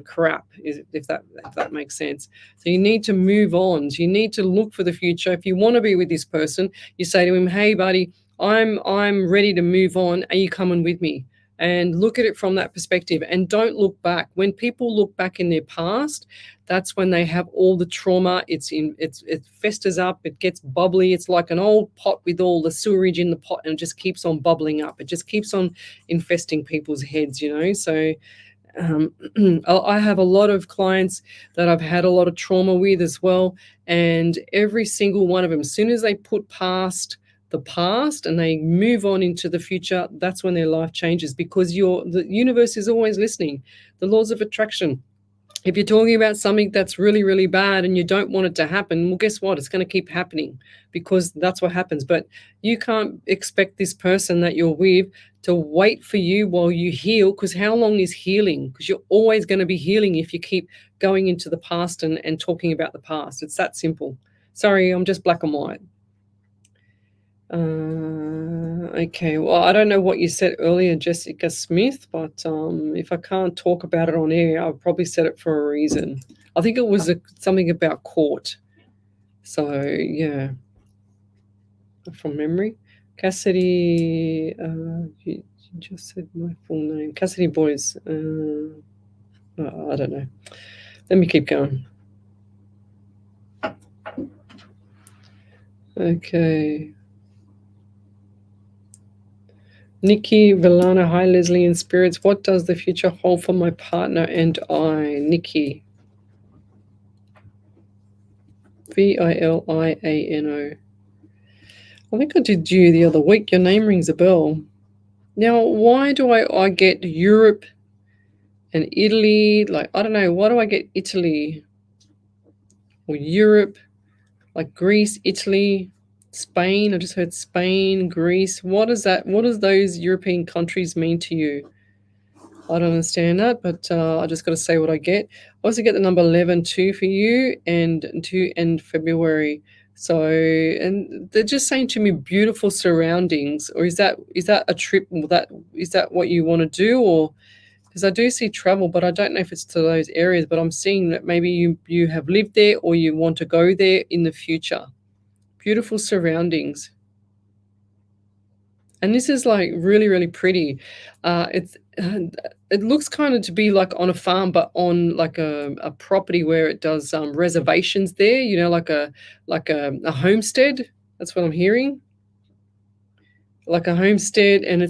Speaker 2: crap, if that makes sense. So you need to move on. So you need to look for the future. If you want to be with this person, you say to him, hey buddy, I'm ready to move on. Are you coming with me? And look at it from that perspective and don't look back. When people look back in their past, that's when they have all the trauma. It festers up, it gets bubbly. It's like an old pot with all the sewerage in the pot and it just keeps on bubbling up. It just keeps on infesting people's heads, So I have a lot of clients that I've had a lot of trauma with as well, and every single one of them, as soon as they put past the past and they move on into the future, that's when their life changes, because the universe is always listening. The laws of attraction. If you're talking about something that's really, really bad and you don't want it to happen, well, guess what? It's going to keep happening, because that's what happens. But you can't expect this person that you're with to wait for you while you heal, because how long is healing? Because you're always going to be healing if you keep going into the past and talking about the past. It's that simple. Sorry, I'm just black and white. Okay, well, I don't know what you said earlier, Jessica Smith, but if I can't talk about it on air, I'll probably said it for a reason. I think it was something about court. So, yeah, from memory. Cassidy, you just said my full name. Cassidy Boys. I don't know. Let me keep going. Okay. Nikki Villana, hi Lesley in spirits. What does the future hold for my partner and I? Nikki. Viliano. I think I did you the other week. Your name rings a bell. Now, why do I get Europe and Italy? Like, I don't know. Why do I get Italy or Europe? Like Greece, Italy, Spain. I just heard Spain, Greece. What is that? What does those European countries mean to you? I don't understand that, but I just got to say what I get. I also get the number 11 too for you, and 2 and February. So, and they're just saying to me beautiful surroundings. Or is that a trip? Is that what you want to do? Or because I do see travel, but I don't know if it's to those areas. But I'm seeing that maybe you have lived there or you want to go there in the future. Beautiful surroundings. And this is like really, really pretty. It looks kind of to be like on a farm, but on like a property where it does reservations there, you know, like a homestead. That's what I'm hearing. Like a homestead, and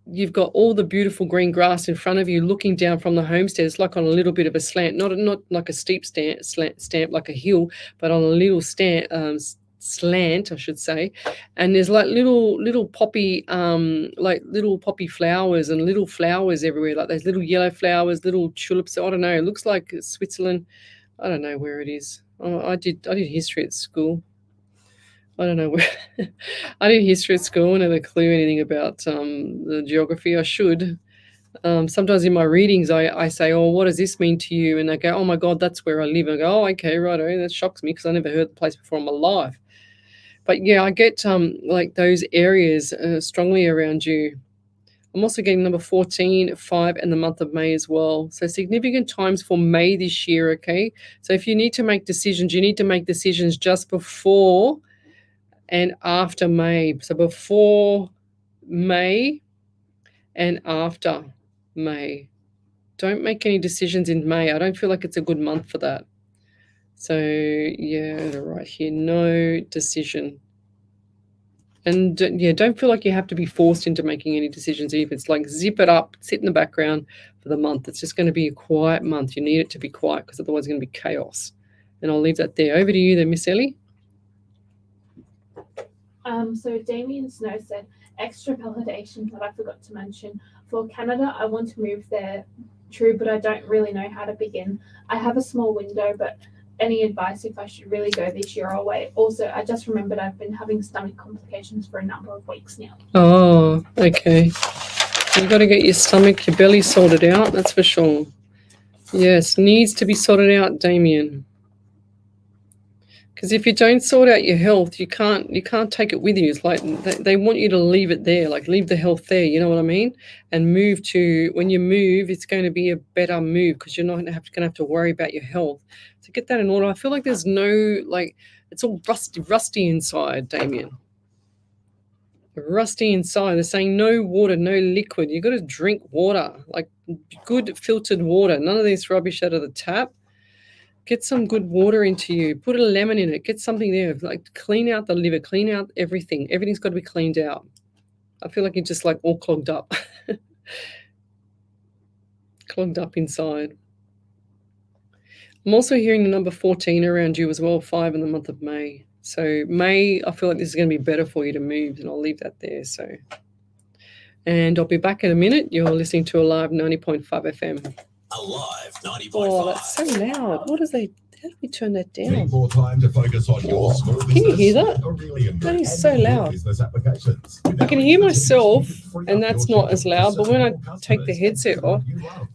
Speaker 2: you've got all the beautiful green grass in front of you looking down from the homestead. It's like on a little bit of a slant, not like a steep stamp like a hill, but on a little slant, I should say. And there's like little poppy little poppy flowers and little flowers everywhere, like those little yellow flowers, little tulips. I don't know, it looks like Switzerland. I don't know where it is. I did history at school. I don't know where. I did history at school, never clue anything about the geography. I should. Sometimes in my readings, I say, oh, what does this mean to you? And they go, oh my God, that's where I live. And I go, oh, okay, righto. That shocks me because I never heard the place before in my life. But yeah, I get like those areas strongly around you. I'm also getting number 14, 5, and the month of May as well. So significant times for May this year, okay? So if you need to make decisions, you need to make decisions just before and after May. So before May and after May. Don't make any decisions in May. I don't feel like it's a good month for that. So yeah, right here, no decision. And yeah, don't feel like you have to be forced into making any decisions either. It's like zip it up, sit in the background for the month. It's just going to be a quiet month. You need it to be quiet because otherwise it's going to be chaos. And I'll leave that there. Over to you then, Miss Ellie.
Speaker 3: So Damien Snow said, extra validation that I forgot to mention. For Canada, I want to move there. True, but I don't really know how to begin. I have a small window, but any advice if I should really go this year or wait? Also, I just remembered I've been having stomach complications for a number of weeks now.
Speaker 2: Oh, okay. You've got to get your stomach, your belly sorted out, that's for sure. Yes, needs to be sorted out, Damien. Because if you don't sort out your health, you can't take it with you. It's like they want you to leave it there, like leave the health there, you know what I mean? And move to, when you move, it's going to be a better move because you're not going to have to worry about your health. So get that in order. I feel like there's no, like, it's all rusty inside, Damien. Rusty inside. They're saying no water, no liquid. You've got to drink water, like good filtered water. None of this rubbish out of the tap. Get some good water into you. Put a lemon in it. Get something there. Like clean out the liver. Clean out everything. Everything's got to be cleaned out. I feel like you're just like all clogged up. clogged up inside. I'm also hearing the number 14 around you as well, 5 in the month of May. So May, I feel like this is going to be better for you to move, and I'll leave that there. So, and I'll be back in a minute. You're listening to Alive 90.5 FM.
Speaker 5: Alive 90.5.
Speaker 2: Oh, that's so loud. What is they? How do we turn that down?
Speaker 4: Need more time to focus on your small business?
Speaker 2: Can you hear that?
Speaker 4: Aurelian
Speaker 2: That
Speaker 4: Group
Speaker 2: is
Speaker 4: and
Speaker 2: so
Speaker 4: your
Speaker 2: loud.
Speaker 4: business applications.
Speaker 2: I can hear myself, and that's not as loud. But when I take the headset off,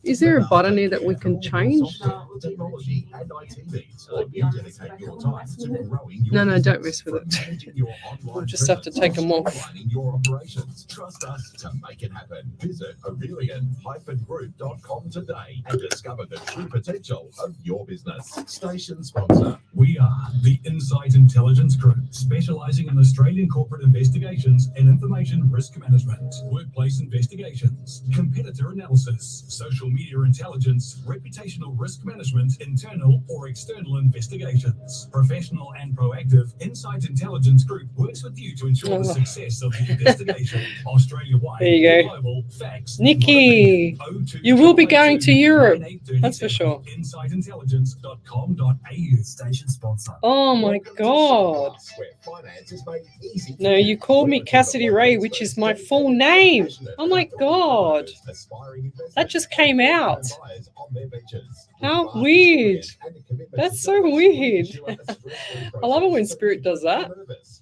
Speaker 2: is there a button here that we can change?
Speaker 4: Technology and IT needs, or you dedicate your time to growing your
Speaker 2: No,
Speaker 4: business,
Speaker 2: don't mess with
Speaker 4: from
Speaker 2: it.
Speaker 4: managing your online
Speaker 2: We'll just have to
Speaker 4: presence
Speaker 2: take them off.
Speaker 4: streamlining your operations. Trust us to make it happen. Visit Aurelian-Group.com today and discover the true potential of your business. Station sponsor.
Speaker 5: We are the Insight Intelligence Group, specializing in Australian corporate investigations and information risk management, workplace investigations, competitor analysis, social media intelligence, reputational risk management, internal or external investigations. Professional and proactive, Insight Intelligence Group works with you to ensure the success of the investigation. Australia-wide,
Speaker 2: There you go.
Speaker 5: global facts.
Speaker 2: Nikki,
Speaker 5: motivated.
Speaker 2: you will be going to Europe. That's for sure.
Speaker 5: Insightintelligence.com.au.
Speaker 6: Station sponsor.
Speaker 2: Oh my God.
Speaker 4: Where finance is made easy for
Speaker 2: No, you called me Cassidy Ray, which is my full name. Oh my God. That just came out. How weird. That's so weird. I love it when Spirit does that.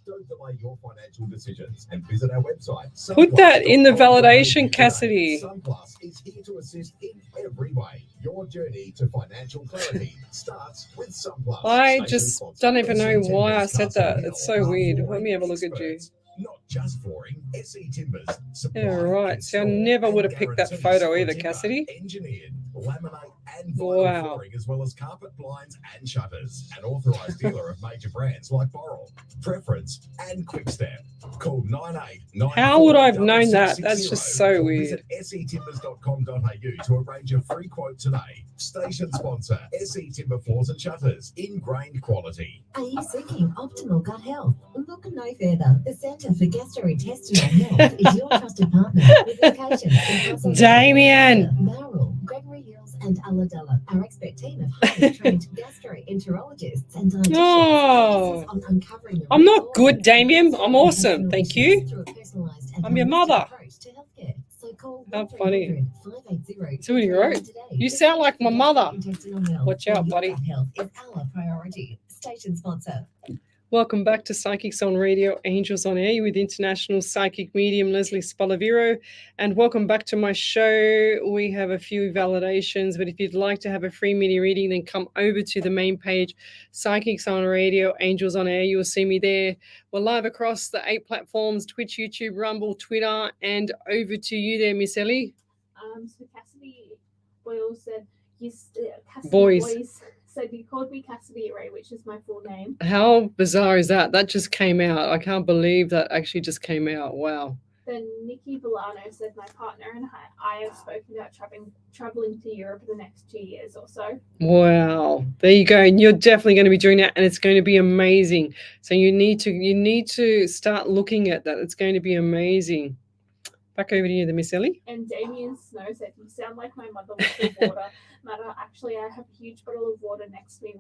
Speaker 4: Don't delay your financial decisions and visit our website.
Speaker 2: Put that in the validation, Cassidy.
Speaker 4: SunPlus is here to assist in every way. Your journey to financial clarity starts with SunPlus.
Speaker 2: I
Speaker 4: Station
Speaker 2: just
Speaker 4: sponsor.
Speaker 2: don't even know
Speaker 4: SE
Speaker 2: why I
Speaker 4: Timbers
Speaker 2: said that.
Speaker 4: Castle
Speaker 2: It's
Speaker 4: Hill
Speaker 2: so
Speaker 4: are
Speaker 2: weird. Let
Speaker 4: flooring
Speaker 2: me have a look at you.
Speaker 4: experts. Not just flooring, SE Timbers supply,
Speaker 2: Yeah, right. See, I
Speaker 4: install,
Speaker 2: never would have
Speaker 4: and
Speaker 2: picked that
Speaker 4: guarantee
Speaker 2: photo
Speaker 4: solid
Speaker 2: either,
Speaker 4: timber,
Speaker 2: Cassidy.
Speaker 4: Engineered, laminate, and vinyl
Speaker 2: Wow.
Speaker 4: flooring, as well as carpet, blinds, and shutters. An authorised dealer of major brands like Boral, Preference, and Quickstep. Call 9894.
Speaker 2: How would I have known that? That's just so weird.
Speaker 4: Visit setimbers.com.au to arrange a free quote today. Station sponsor, SE Timber Floors and Shutters, ingrained quality.
Speaker 1: Are you seeking optimal gut health? Look no further. The Centre for Gastrointestinal Health is your trusted partner with locations in Russell,
Speaker 2: Damien.
Speaker 1: Bowral, Gregory Hills, and Ulladulla. Our expert team of highly trained gastroenterologists and dietitians
Speaker 2: Oh.
Speaker 1: focuses on uncovering the
Speaker 2: I'm
Speaker 1: root
Speaker 2: not
Speaker 1: cause
Speaker 2: good,
Speaker 1: of
Speaker 2: Damien. I'm
Speaker 1: gastrointestinal
Speaker 2: awesome. Thank
Speaker 1: issues
Speaker 2: you.
Speaker 1: through a personalised and
Speaker 2: I'm your
Speaker 1: holistic
Speaker 2: mother.
Speaker 1: approach to healthcare. So call
Speaker 2: How funny.
Speaker 1: 580
Speaker 2: See what he wrote?
Speaker 1: today.
Speaker 2: You
Speaker 1: The
Speaker 2: sound like my
Speaker 1: Centre for
Speaker 2: mother.
Speaker 1: Gastrointestinal Health,
Speaker 2: Watch out,
Speaker 1: where your
Speaker 2: buddy.
Speaker 1: gut health is our priority. Station sponsor.
Speaker 2: Welcome back to Psychics on Radio, Angels on Air with international psychic medium Lesley Spaliviero. And welcome back to my show. We have a few validations, but if you'd like to have a free mini reading, then come over to the main page, Psychics on Radio, Angels on Air. You will see me there. We're live across the 8 platforms, Twitch, YouTube, Rumble, Twitter, and over to you there, Miss Ellie.
Speaker 3: So Cassidy Boyle said, Cassidy
Speaker 2: Boys.
Speaker 3: said you called me Cassidy Ray, which is my full name.
Speaker 2: How bizarre is that? That just came out. I can't believe that actually just came out. Wow.
Speaker 3: Then Nikki Villano said my partner and I have spoken about traveling to Europe in the next 2 years or so.
Speaker 2: Wow. There you go. And you're definitely going to be doing that, and it's going to be amazing. So you need to start looking at that. It's going to be amazing. Back over to you, the Miss Ellie.
Speaker 3: And Damien Snow said, you sound like my mother with the water matter. Actually, I have a huge bottle of water next to me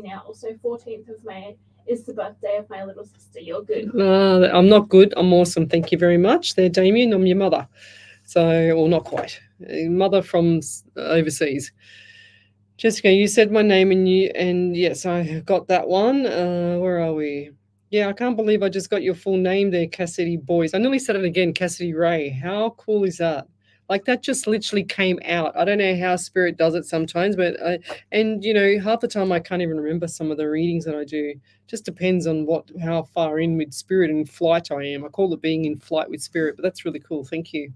Speaker 3: now. Also, 14th of May is the birthday of my little sister. You're good.
Speaker 2: I'm not good. I'm awesome. Thank you very much. There, Damien. I'm your mother. So, or not quite. Mother from overseas. Jessica, you said my name and yes, I got that one. Where are we? Yeah, I can't believe I just got your full name there, Cassidy Boys. I nearly said it again, Cassidy Ray. How cool is that? Like that just literally came out. I don't know how Spirit does it sometimes, but half the time I can't even remember some of the readings that I do. Just depends on how far in with Spirit and flight I am. I call it being in flight with Spirit, but that's really cool. Thank you.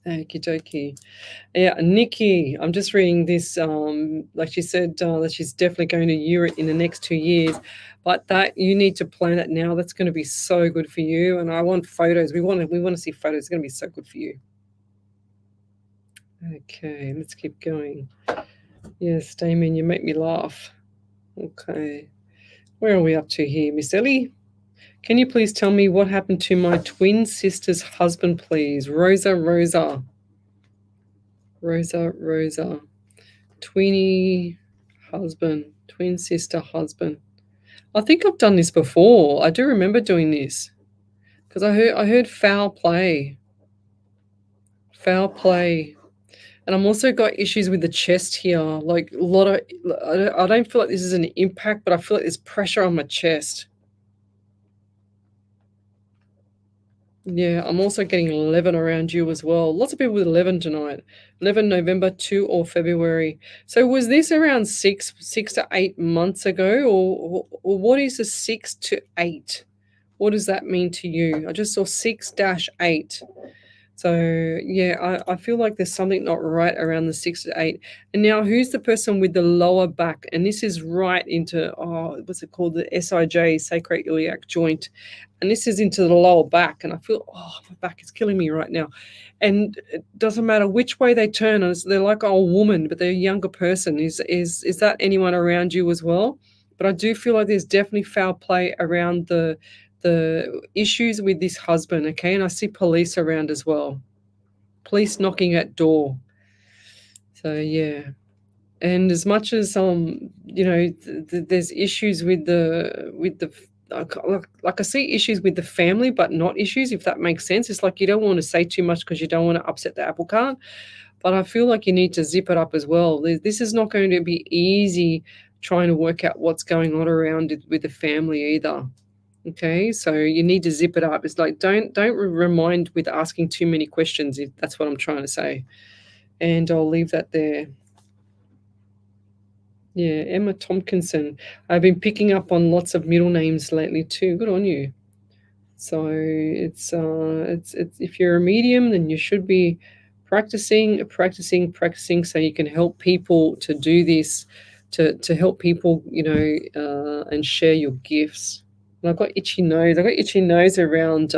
Speaker 2: Okie dokie. Yeah, Nikki, I'm just reading this. Like she said, that she's definitely going to Europe in the next 2 years, but that you need to plan it now. That's going to be so good for you. And I want photos. We want to see photos. It's going to be so good for you. Okay, let's keep going. Yes, Damien, you make me laugh. Okay, where are we up to here, Miss Ellie? Can you please tell me what happened to my twin sister's husband, please? Rosa. Rosa. Twinny husband, twin sister husband. I think I've done this before. I do remember doing this because I heard foul play. Foul play. And I'm also got issues with the chest here. Like a lot of, I don't feel like this is an impact, but I feel like there's pressure on my chest. Yeah, I'm also getting 11 around you as well. Lots of people with 11 tonight. 11 November, 2 or February. So was this around 6 to 8 months ago, or what is a 6 to 8? What does that mean to you? I just saw 6-8. So yeah, I feel like there's something not right around the 6 to 8. And now who's the person with the lower back? And this is right into, what's it called? The SIJ, sacroiliac joint. And this is into the lower back. And I feel, my back is killing me right now. And it doesn't matter which way they turn. They're like an old woman, but they're a younger person. Is that anyone around you as well? But I do feel like there's definitely foul play around the issues with this husband, okay? And I see police around as well. Police knocking at door. So yeah. And as much as there's issues with the like I see issues with the family, but not issues, if that makes sense. It's like you don't want to say too much because you don't want to upset the apple cart. But I feel like you need to zip it up as well. This is not going to be easy trying to work out what's going on around it with the family either. Okay, so you need to zip it up. It's like don't remind with asking too many questions, if that's what I'm trying to say. And I'll leave that there. Yeah, Emma Tompkinson. I've been picking up on lots of middle names lately too. Good on you. So it's if you're a medium, then you should be practicing so you can help people to do this, to help people, and share your gifts. And I've got itchy nose. I've got itchy nose around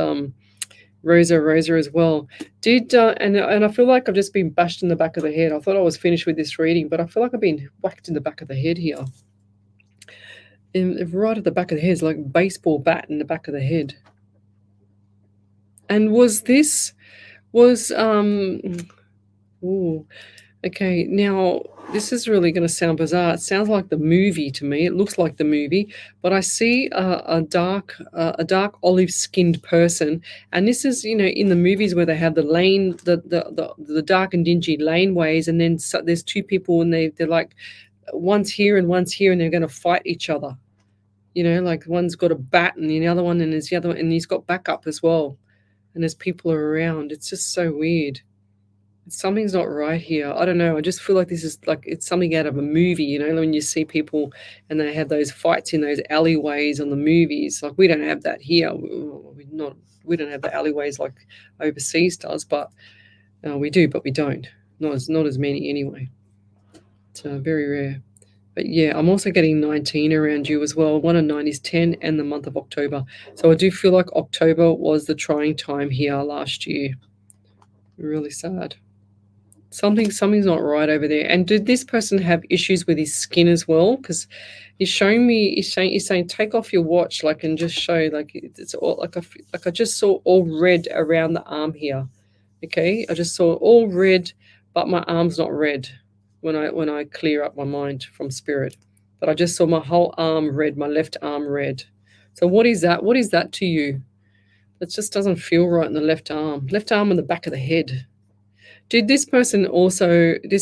Speaker 2: Rosa as well. And I feel like I've just been bashed in the back of the head. I thought I was finished with this reading, but I feel like I've been whacked in the back of the head here. And right at the back of the head, it's like a baseball bat in the back of the head. And okay, now this is really going to sound bizarre. It sounds like the movie to me. It looks like the movie, but I see a dark olive-skinned person, and this is in the movies where they have the lane, the dark and dingy laneways, and then there's two people and they're like one's here and one's here, and they're going to fight each other. Like one's got a bat and the other one, and there's the other one, and he's got backup as well, and there's people around. It's just so weird. Something's not right here. I don't know. I just feel like this is like it's something out of a movie, when you see people and they have those fights in those alleyways on the movies. Like we don't have that here. We don't have the alleyways like overseas does, but we do, but we don't. Not as many anyway. So very rare. But yeah, I'm also getting 19 around you as well. 1 and 9 is 10, and the month of October. So I do feel like October was the trying time here last year. Really sad. Something's not right over there. And did this person have issues with his skin as well? Because he's saying take off your watch, and just show it's all like I just saw all red around the arm here. Okay, I just saw all red, but my arm's not red when I clear up my mind from spirit. But I just saw my whole arm red, my left arm red. So what is that? What is that to you? It just doesn't feel right in the left arm on the back of the head. Did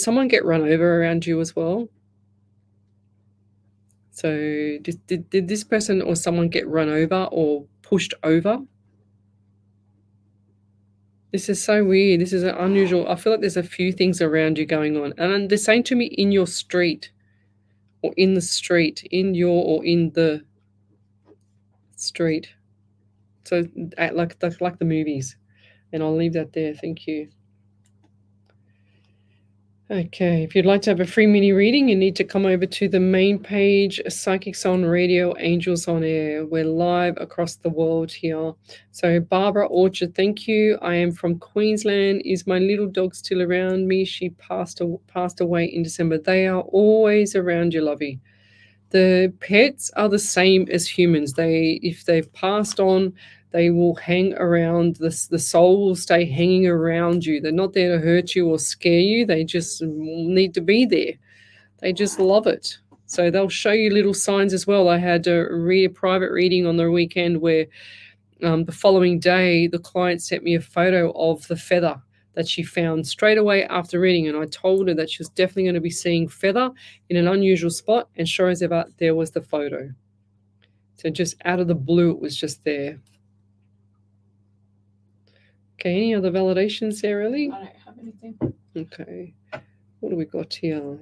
Speaker 2: someone get run over around you as well? So did this person or someone get run over or pushed over? This is so weird. This is unusual. I feel like there's a few things around you going on. And they're saying to me in your street or in the street, in the street. So like the movies. And I'll leave that there. Thank you. Okay, if you'd like to have a free mini reading, you need to come over to the main page, Psychics on Radio, Angels on Air. We're live across the world here. So Barbara Orchard, thank you. I am from Queensland. Is my little dog still around me? She passed away in December. They are always around you, lovey. The pets are the same as humans. If they've passed on, They will hang around, the soul will stay hanging around you. They're not there to hurt you or scare you. They just need to be there. They just love it. So they'll show you little signs as well. I had a private reading on the weekend where the following day, the client sent me a photo of the feather that she found straight away after reading. And I told her that she was definitely going to be seeing feather in an unusual spot. And sure as ever, there was the photo. So just out of the blue, it was just there. Okay, any other validations there, Ellie?
Speaker 3: I don't have anything.
Speaker 2: Okay. What do we got here?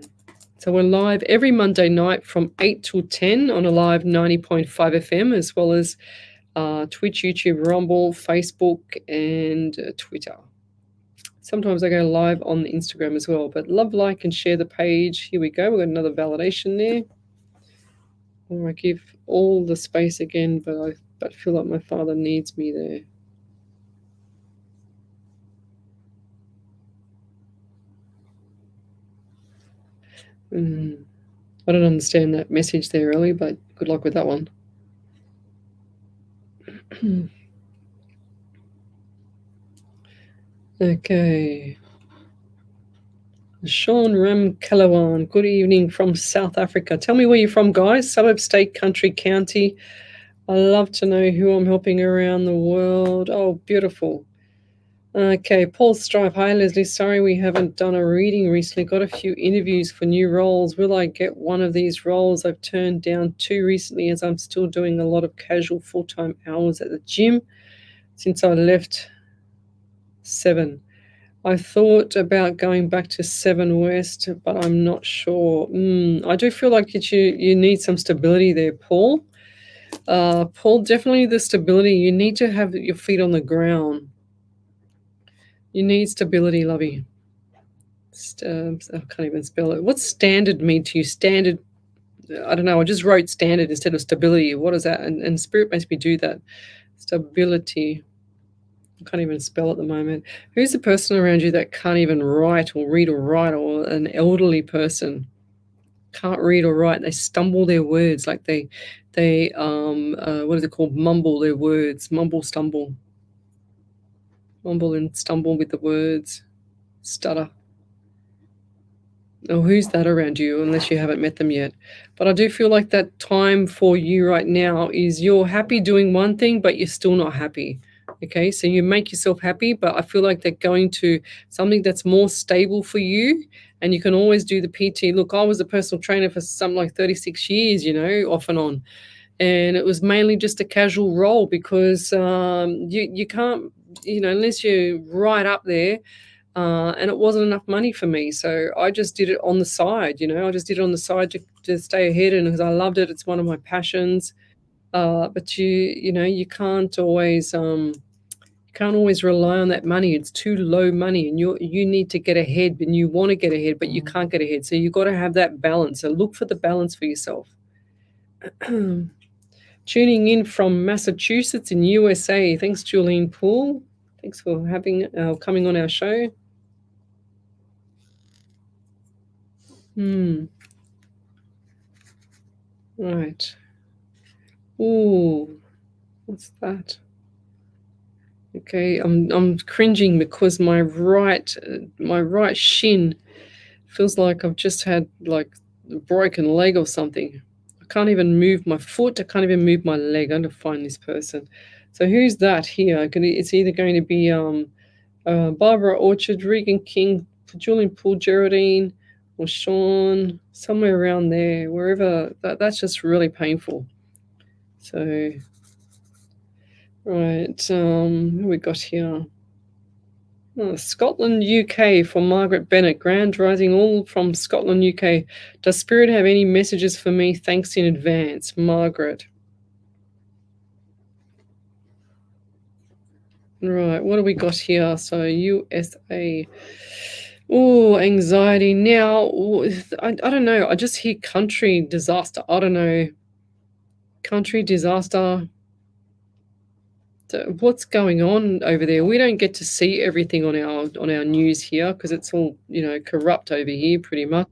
Speaker 2: So we're live every Monday night from 8 till 10 on a live 90.5 FM, as well as Twitch, YouTube, Rumble, Facebook, and Twitter. Sometimes I go live on the Instagram as well, but love, like, and share the page. Here we go. We've got another validation there. Or I give all the space again, but I feel like my father needs me there. I don't understand that message there, really, but good luck with that one. Okay. Sean Ram Kalawan, good evening from South Africa. Tell me where you're from, guys. Suburb, state, country, county. I love to know who I'm helping around the world. Oh, beautiful. Okay, Paul Stripe. Hi, Leslie. Sorry we haven't done a reading recently. Got a few interviews for new roles. Will I get one of these roles? I've turned down 2 recently as I'm still doing a lot of casual full-time hours at the gym since I left 7. I thought about going back to 7 West, but I'm not sure. I do feel like you need some stability there, Paul. Paul, definitely the stability. You need to have your feet on the ground. You need stability, lovey. I can't even spell it. What's standard mean to you? Standard, I don't know. I just wrote standard instead of stability. What is that? And Spirit makes me do that. Stability. I can't even spell at the moment. Who's the person around you that can't even write or read or write, or an elderly person? Can't read or write. They stumble their words, like they what is it called? Mumble their words. Stumble. Mumble and stumble with the words. Stutter. Oh, who's that around you, unless you haven't met them yet? But I do feel like that time for you right now is you're happy doing one thing, but you're still not happy. Okay, so you make yourself happy, but I feel like they're going to something that's more stable for you, and you can always do the PT. Look, I was a personal trainer for something like 36 years, off and on. And it was mainly just a casual role because you can't, unless you're right up there, and it wasn't enough money for me. So I just did it on the side, I just did it on the side to stay ahead, and because I loved it, it's one of my passions. But you can't always rely on that money. It's too low money, and you need to get ahead, and you want to get ahead, but you can't get ahead. So you've got to have that balance. So look for the balance for yourself. Tuning in from Massachusetts in USA. Thanks, Julian Poole. Thanks for coming on our show. Right. Ooh, what's that? Okay, I'm cringing because my right shin feels like I've just had like a broken leg or something. I can't even move my foot. I can't even move my leg. I'm going to find this person. So who's that here? It's either going to be Barbara Orchard, Regan King, Julian Poole, Geraldine, or Sean, somewhere around there, wherever. That's just really painful. So, right, who we got here? Scotland, UK for Margaret Bennett. Grand Rising, all from Scotland, UK. Does Spirit have any messages for me? Thanks in advance, Margaret. Right, what do we got here? So, USA. Oh, anxiety. Now, I don't know. I just hear country disaster. I don't know. Country disaster. What's going on over there? We don't get to see everything on our news here because it's all corrupt over here pretty much.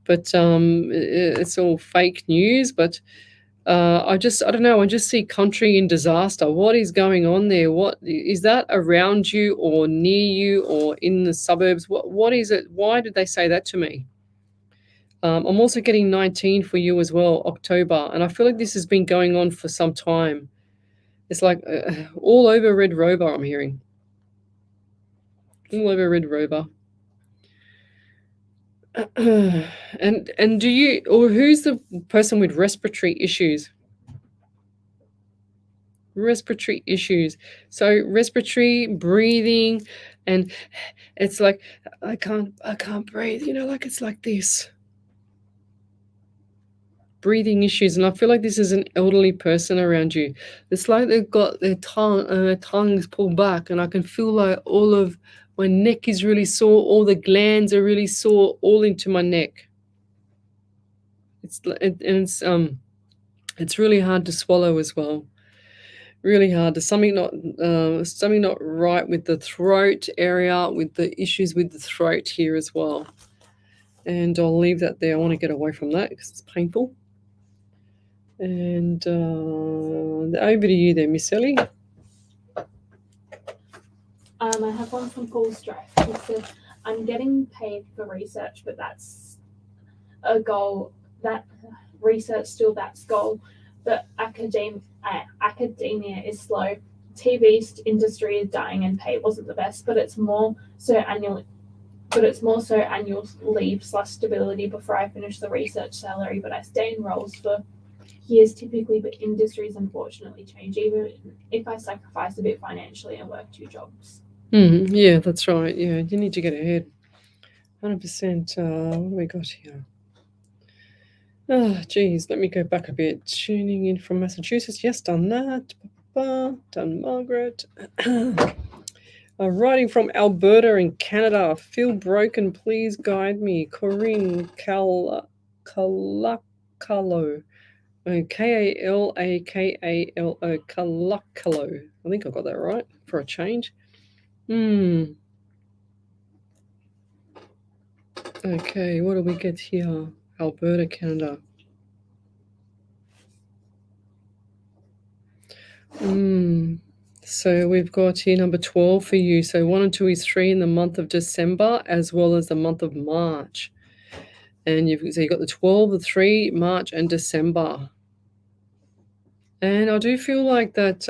Speaker 2: But it's all fake news. But I don't know. I just see country in disaster. What is going on there? What is that around you or near you or in the suburbs? What is it? Why did they say that to me? I'm also getting 19 for you as well, October. And I feel like this has been going on for some time. It's like all over Red Rover, I'm hearing. All over Red Rover. And do you, or who's the person with respiratory issues? Respiratory issues. So respiratory, breathing, and it's like I can't breathe, like it's like this. Breathing issues, and I feel like this is an elderly person around you. It's like they've got their tongues pulled back, and I can feel like all of my neck is really sore, all the glands are really sore, all into my neck. It's really hard to swallow as well. Really hard. There's something not right with the throat area, with the issues with the throat here as well. And I'll leave that there. I want to get away from that because it's painful. And over to you there, Miss Ellie.
Speaker 3: I have one from Paul Strife. He said, I'm getting paid for research, but that's a goal. That research still that's goal. But academia is slow. TV industry is dying and pay wasn't the best, but it's more so annual leave / stability before I finish the research salary, but I stay in roles for years typically, but industries unfortunately change, even if I sacrifice a bit financially and work 2 jobs.
Speaker 2: Yeah, that's right. Yeah, you need to get ahead. 100%. What do we got here? Oh, geez, let me go back a bit. Tuning in from Massachusetts. Yes, done that. Done Margaret. Writing from Alberta in Canada. Feel broken. Please guide me. Corinne Kalakalo. Kalakalo. Kalakalo. I think I got that right for a change. Okay, what do we get here? Alberta, Canada. So we've got here number 12 for you. So 1 and 2 is 3 in the month of December as well as the month of March. And you've got the 12, the 3, March and December. And I do feel like that,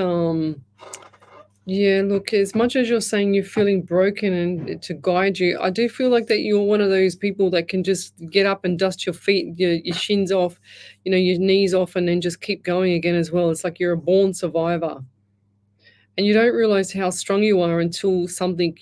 Speaker 2: yeah, look, as much as you're saying you're feeling broken and to guide you, I do feel like that you're one of those people that can just get up and dust your feet, your shins off, your knees off, and then just keep going again as well. It's like you're a born survivor. And you don't realize how strong you are until something,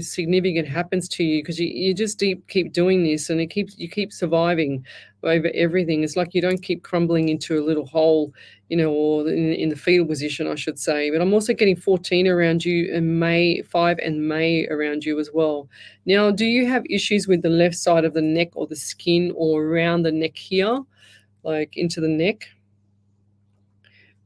Speaker 2: significant happens to you, because you just keep doing this, and you keep surviving over everything. It's like you don't keep crumbling into a little hole, or in the fetal position, I should say. But I'm also getting 14 around you and 5 and May around you as well. Now, do you have issues with the left side of the neck or the skin or around the neck here, like into the neck?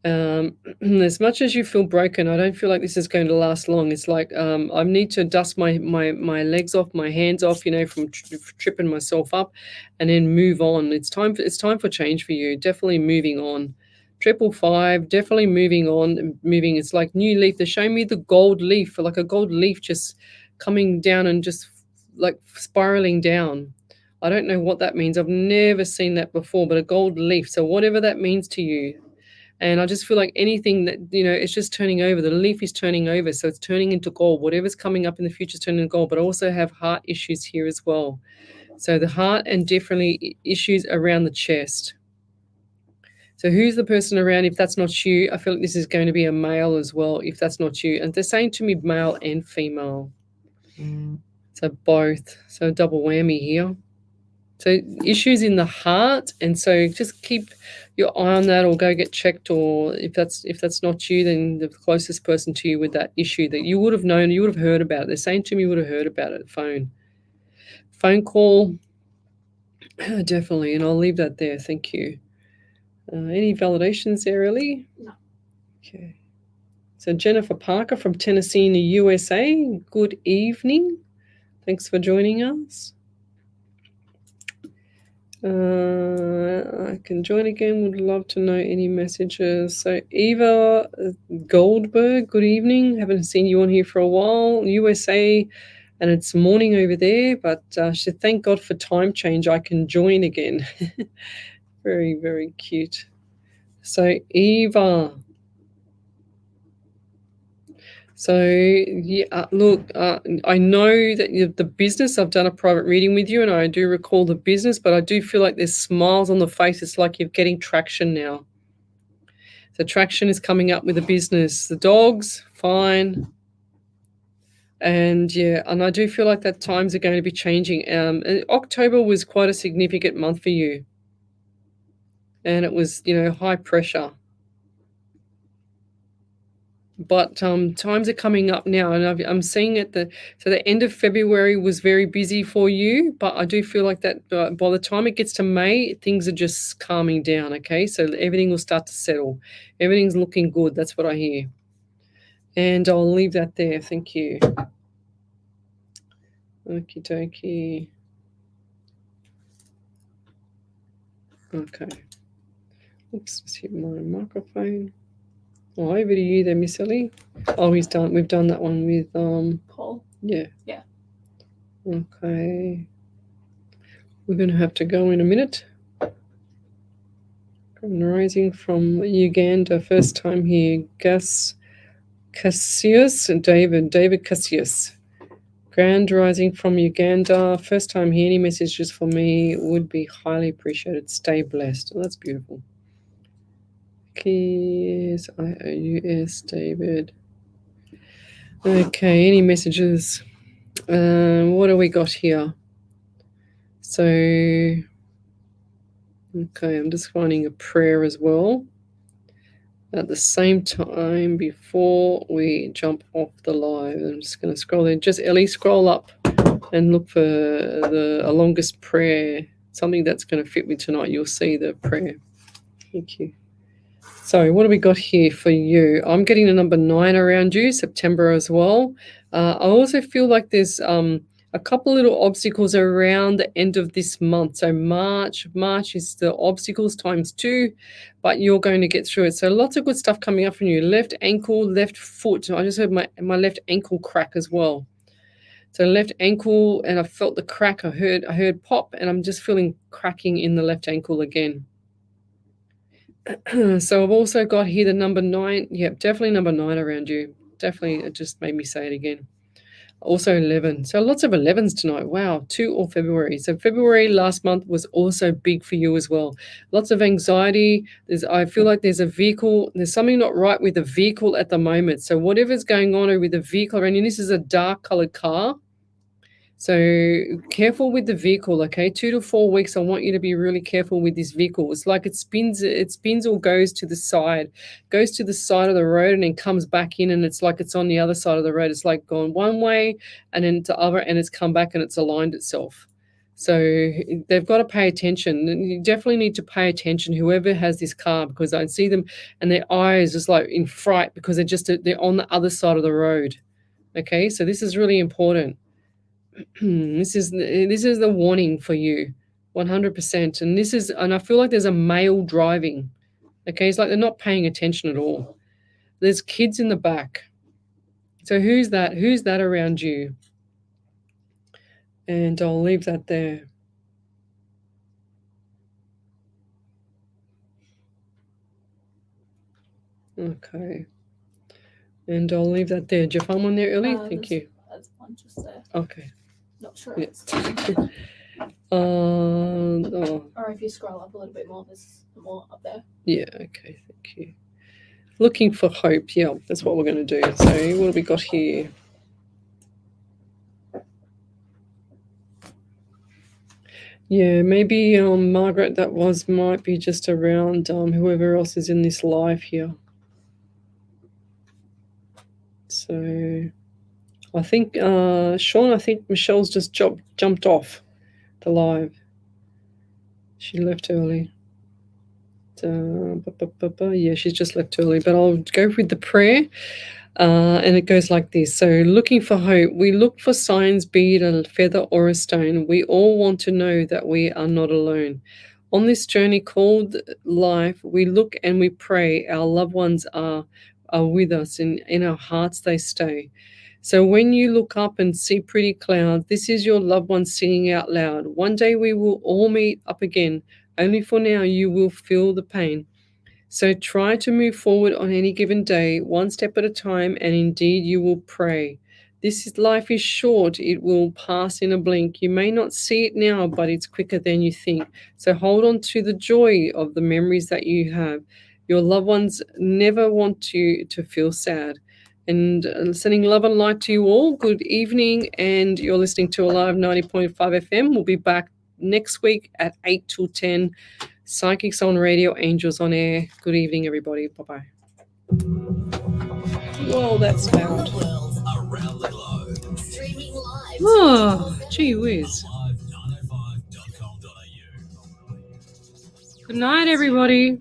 Speaker 2: As much as you feel broken, I don't feel like this is going to last long. It's like I need to dust my legs off, my hands off, from tripping myself up, and then move on. It's time for change for you. Definitely moving on. 555, definitely moving on. Moving. It's like new leaf. They're showing me the gold leaf, like a gold leaf just coming down and just like spiraling down. I don't know what that means. I've never seen that before, but a gold leaf. So whatever that means to you. And I just feel like anything that, it's just turning over. The leaf is turning over. So it's turning into gold. Whatever's coming up in the future is turning into gold. But I also have heart issues here as well. So the heart and definitely issues around the chest. So who's the person around? If that's not you, I feel like this is going to be a male as well, if that's not you. And they're saying to me male and female. So both. So double whammy here. So issues in the heart, and so just keep your eye on that, or go get checked. Or if that's not you, then the closest person to you with that issue that you would have known, you would have heard about it. They're saying to me you would have heard about it. Phone call, definitely, and I'll leave that there. Thank you. Any validations there, Ellie?
Speaker 3: No.
Speaker 2: Okay. So Jennifer Parker from Tennessee in the USA. Good evening. Thanks for joining us. I can join again. Would love to know any messages. So Eva Goldberg, good evening. Haven't seen you on here for a while. USA, and it's morning over there, but she said, thank God for time change. I can join again. Very, very cute. So Eva. So yeah, look, I know that the business, I've done a private reading with you and I do recall the business, but I do feel like there's smiles on the face. It's like you're getting traction now. So traction is coming up with the business. The dogs, fine. And yeah, and I do feel like that times are going to be changing. And October was quite a significant month for you. And it was, high pressure. But times are coming up now, and I'm seeing the end of February was very busy for you, but I do feel like that by the time it gets to May, things are just calming down, okay? So everything will start to settle. Everything's looking good. That's what I hear. And I'll leave that there. Thank you. Okie dokie. Okay. Oops, just hit my microphone. Oh, over to you there, Miss Ellie. Oh, we've done that one with
Speaker 3: Paul.
Speaker 2: Yeah.
Speaker 3: Yeah.
Speaker 2: Okay. We're gonna have to go in a minute. Rising from Uganda, first time here. Gus Cassius and David Cassius. Grand rising from Uganda, first time here. Any messages for me would be highly appreciated. Stay blessed. Oh, that's beautiful. Keys, IOUS, David. Okay, any messages? What do we got here? So, okay, I'm just finding a prayer as well. At the same time, before we jump off the live, I'm just going to scroll in. Just Ellie, scroll up and look for a longest prayer, something that's going to fit me tonight. You'll see the prayer. Thank you. So what do we got here for you? I'm getting the number 9 around you, September as well. I also feel like there's a couple little obstacles around the end of this month. So March is the obstacles times 2, but you're going to get through it. So lots of good stuff coming up from you. Left ankle, left foot. I just heard my left ankle crack as well. So left ankle, and I felt the crack. I heard pop, and I'm just feeling cracking in the left ankle again. So I've also got here the number 9. Yep, definitely number 9 around you. Definitely, it just made me say it again. Also 11. So lots of 11s tonight. Wow, 2 or February. So February last month was also big for you as well. Lots of anxiety. I feel like there's something not right with the vehicle at the moment. So whatever's going on with the vehicle, and this is a dark colored car. So careful with the vehicle, okay? 2 to 4 weeks, I want you to be really careful with this vehicle. It's like it spins or goes to the side of the road and then comes back in, and it's like it's on the other side of the road. It's like gone one way and then to other, and it's come back and it's aligned itself. So they've got to pay attention. And you definitely need to pay attention, whoever has this car, because I see them and their eyes just like in fright because they're on the other side of the road. Okay, so this is really important. This is the warning for you, 100%. And I feel like there's a male driving. Okay, it's like they're not paying attention at all. There's kids in the back. So who's that? Who's that around you? And I'll leave that there. Okay. And I'll leave that there. Did you find one there early? Thank you.
Speaker 3: There's one just there.
Speaker 2: Okay.
Speaker 3: Not sure
Speaker 2: Yeah.
Speaker 3: if it's or if you scroll up a little bit more, there's more up there.
Speaker 2: Yeah, okay, thank you. Looking for hope. Yeah, that's what we're going to do. So what have we got here? Yeah, maybe Margaret, might be just around whoever else is in this live here. So I think, Sean, I think Michelle's just jumped off the live. She left early. Yeah, she's just left early, but I'll go with the prayer. And it goes like this. So, looking for hope. We look for signs, be it a feather or a stone. We all want to know that we are not alone. On this journey called life, we look and we pray. Our loved ones are with us, and in our hearts they stay. So when you look up and see pretty clouds, this is your loved one singing out loud. One day we will all meet up again. Only for now you will feel the pain. So try to move forward on any given day, one step at a time, and indeed you will pray. Life is short. It will pass in a blink. You may not see it now, but it's quicker than you think. So hold on to the joy of the memories that you have. Your loved ones never want you to feel sad. And sending love and light to you all. Good evening. And you're listening to Alive 90.5 FM. We'll be back next week at 8 till 10. Psychics on Radio, Angels on Air. Good evening, everybody. Bye-bye. Whoa, that's loud.
Speaker 4: Around the globe.
Speaker 1: Streaming live.
Speaker 2: Oh, gee whiz.
Speaker 5: Live905.com.au.
Speaker 2: Good night, everybody.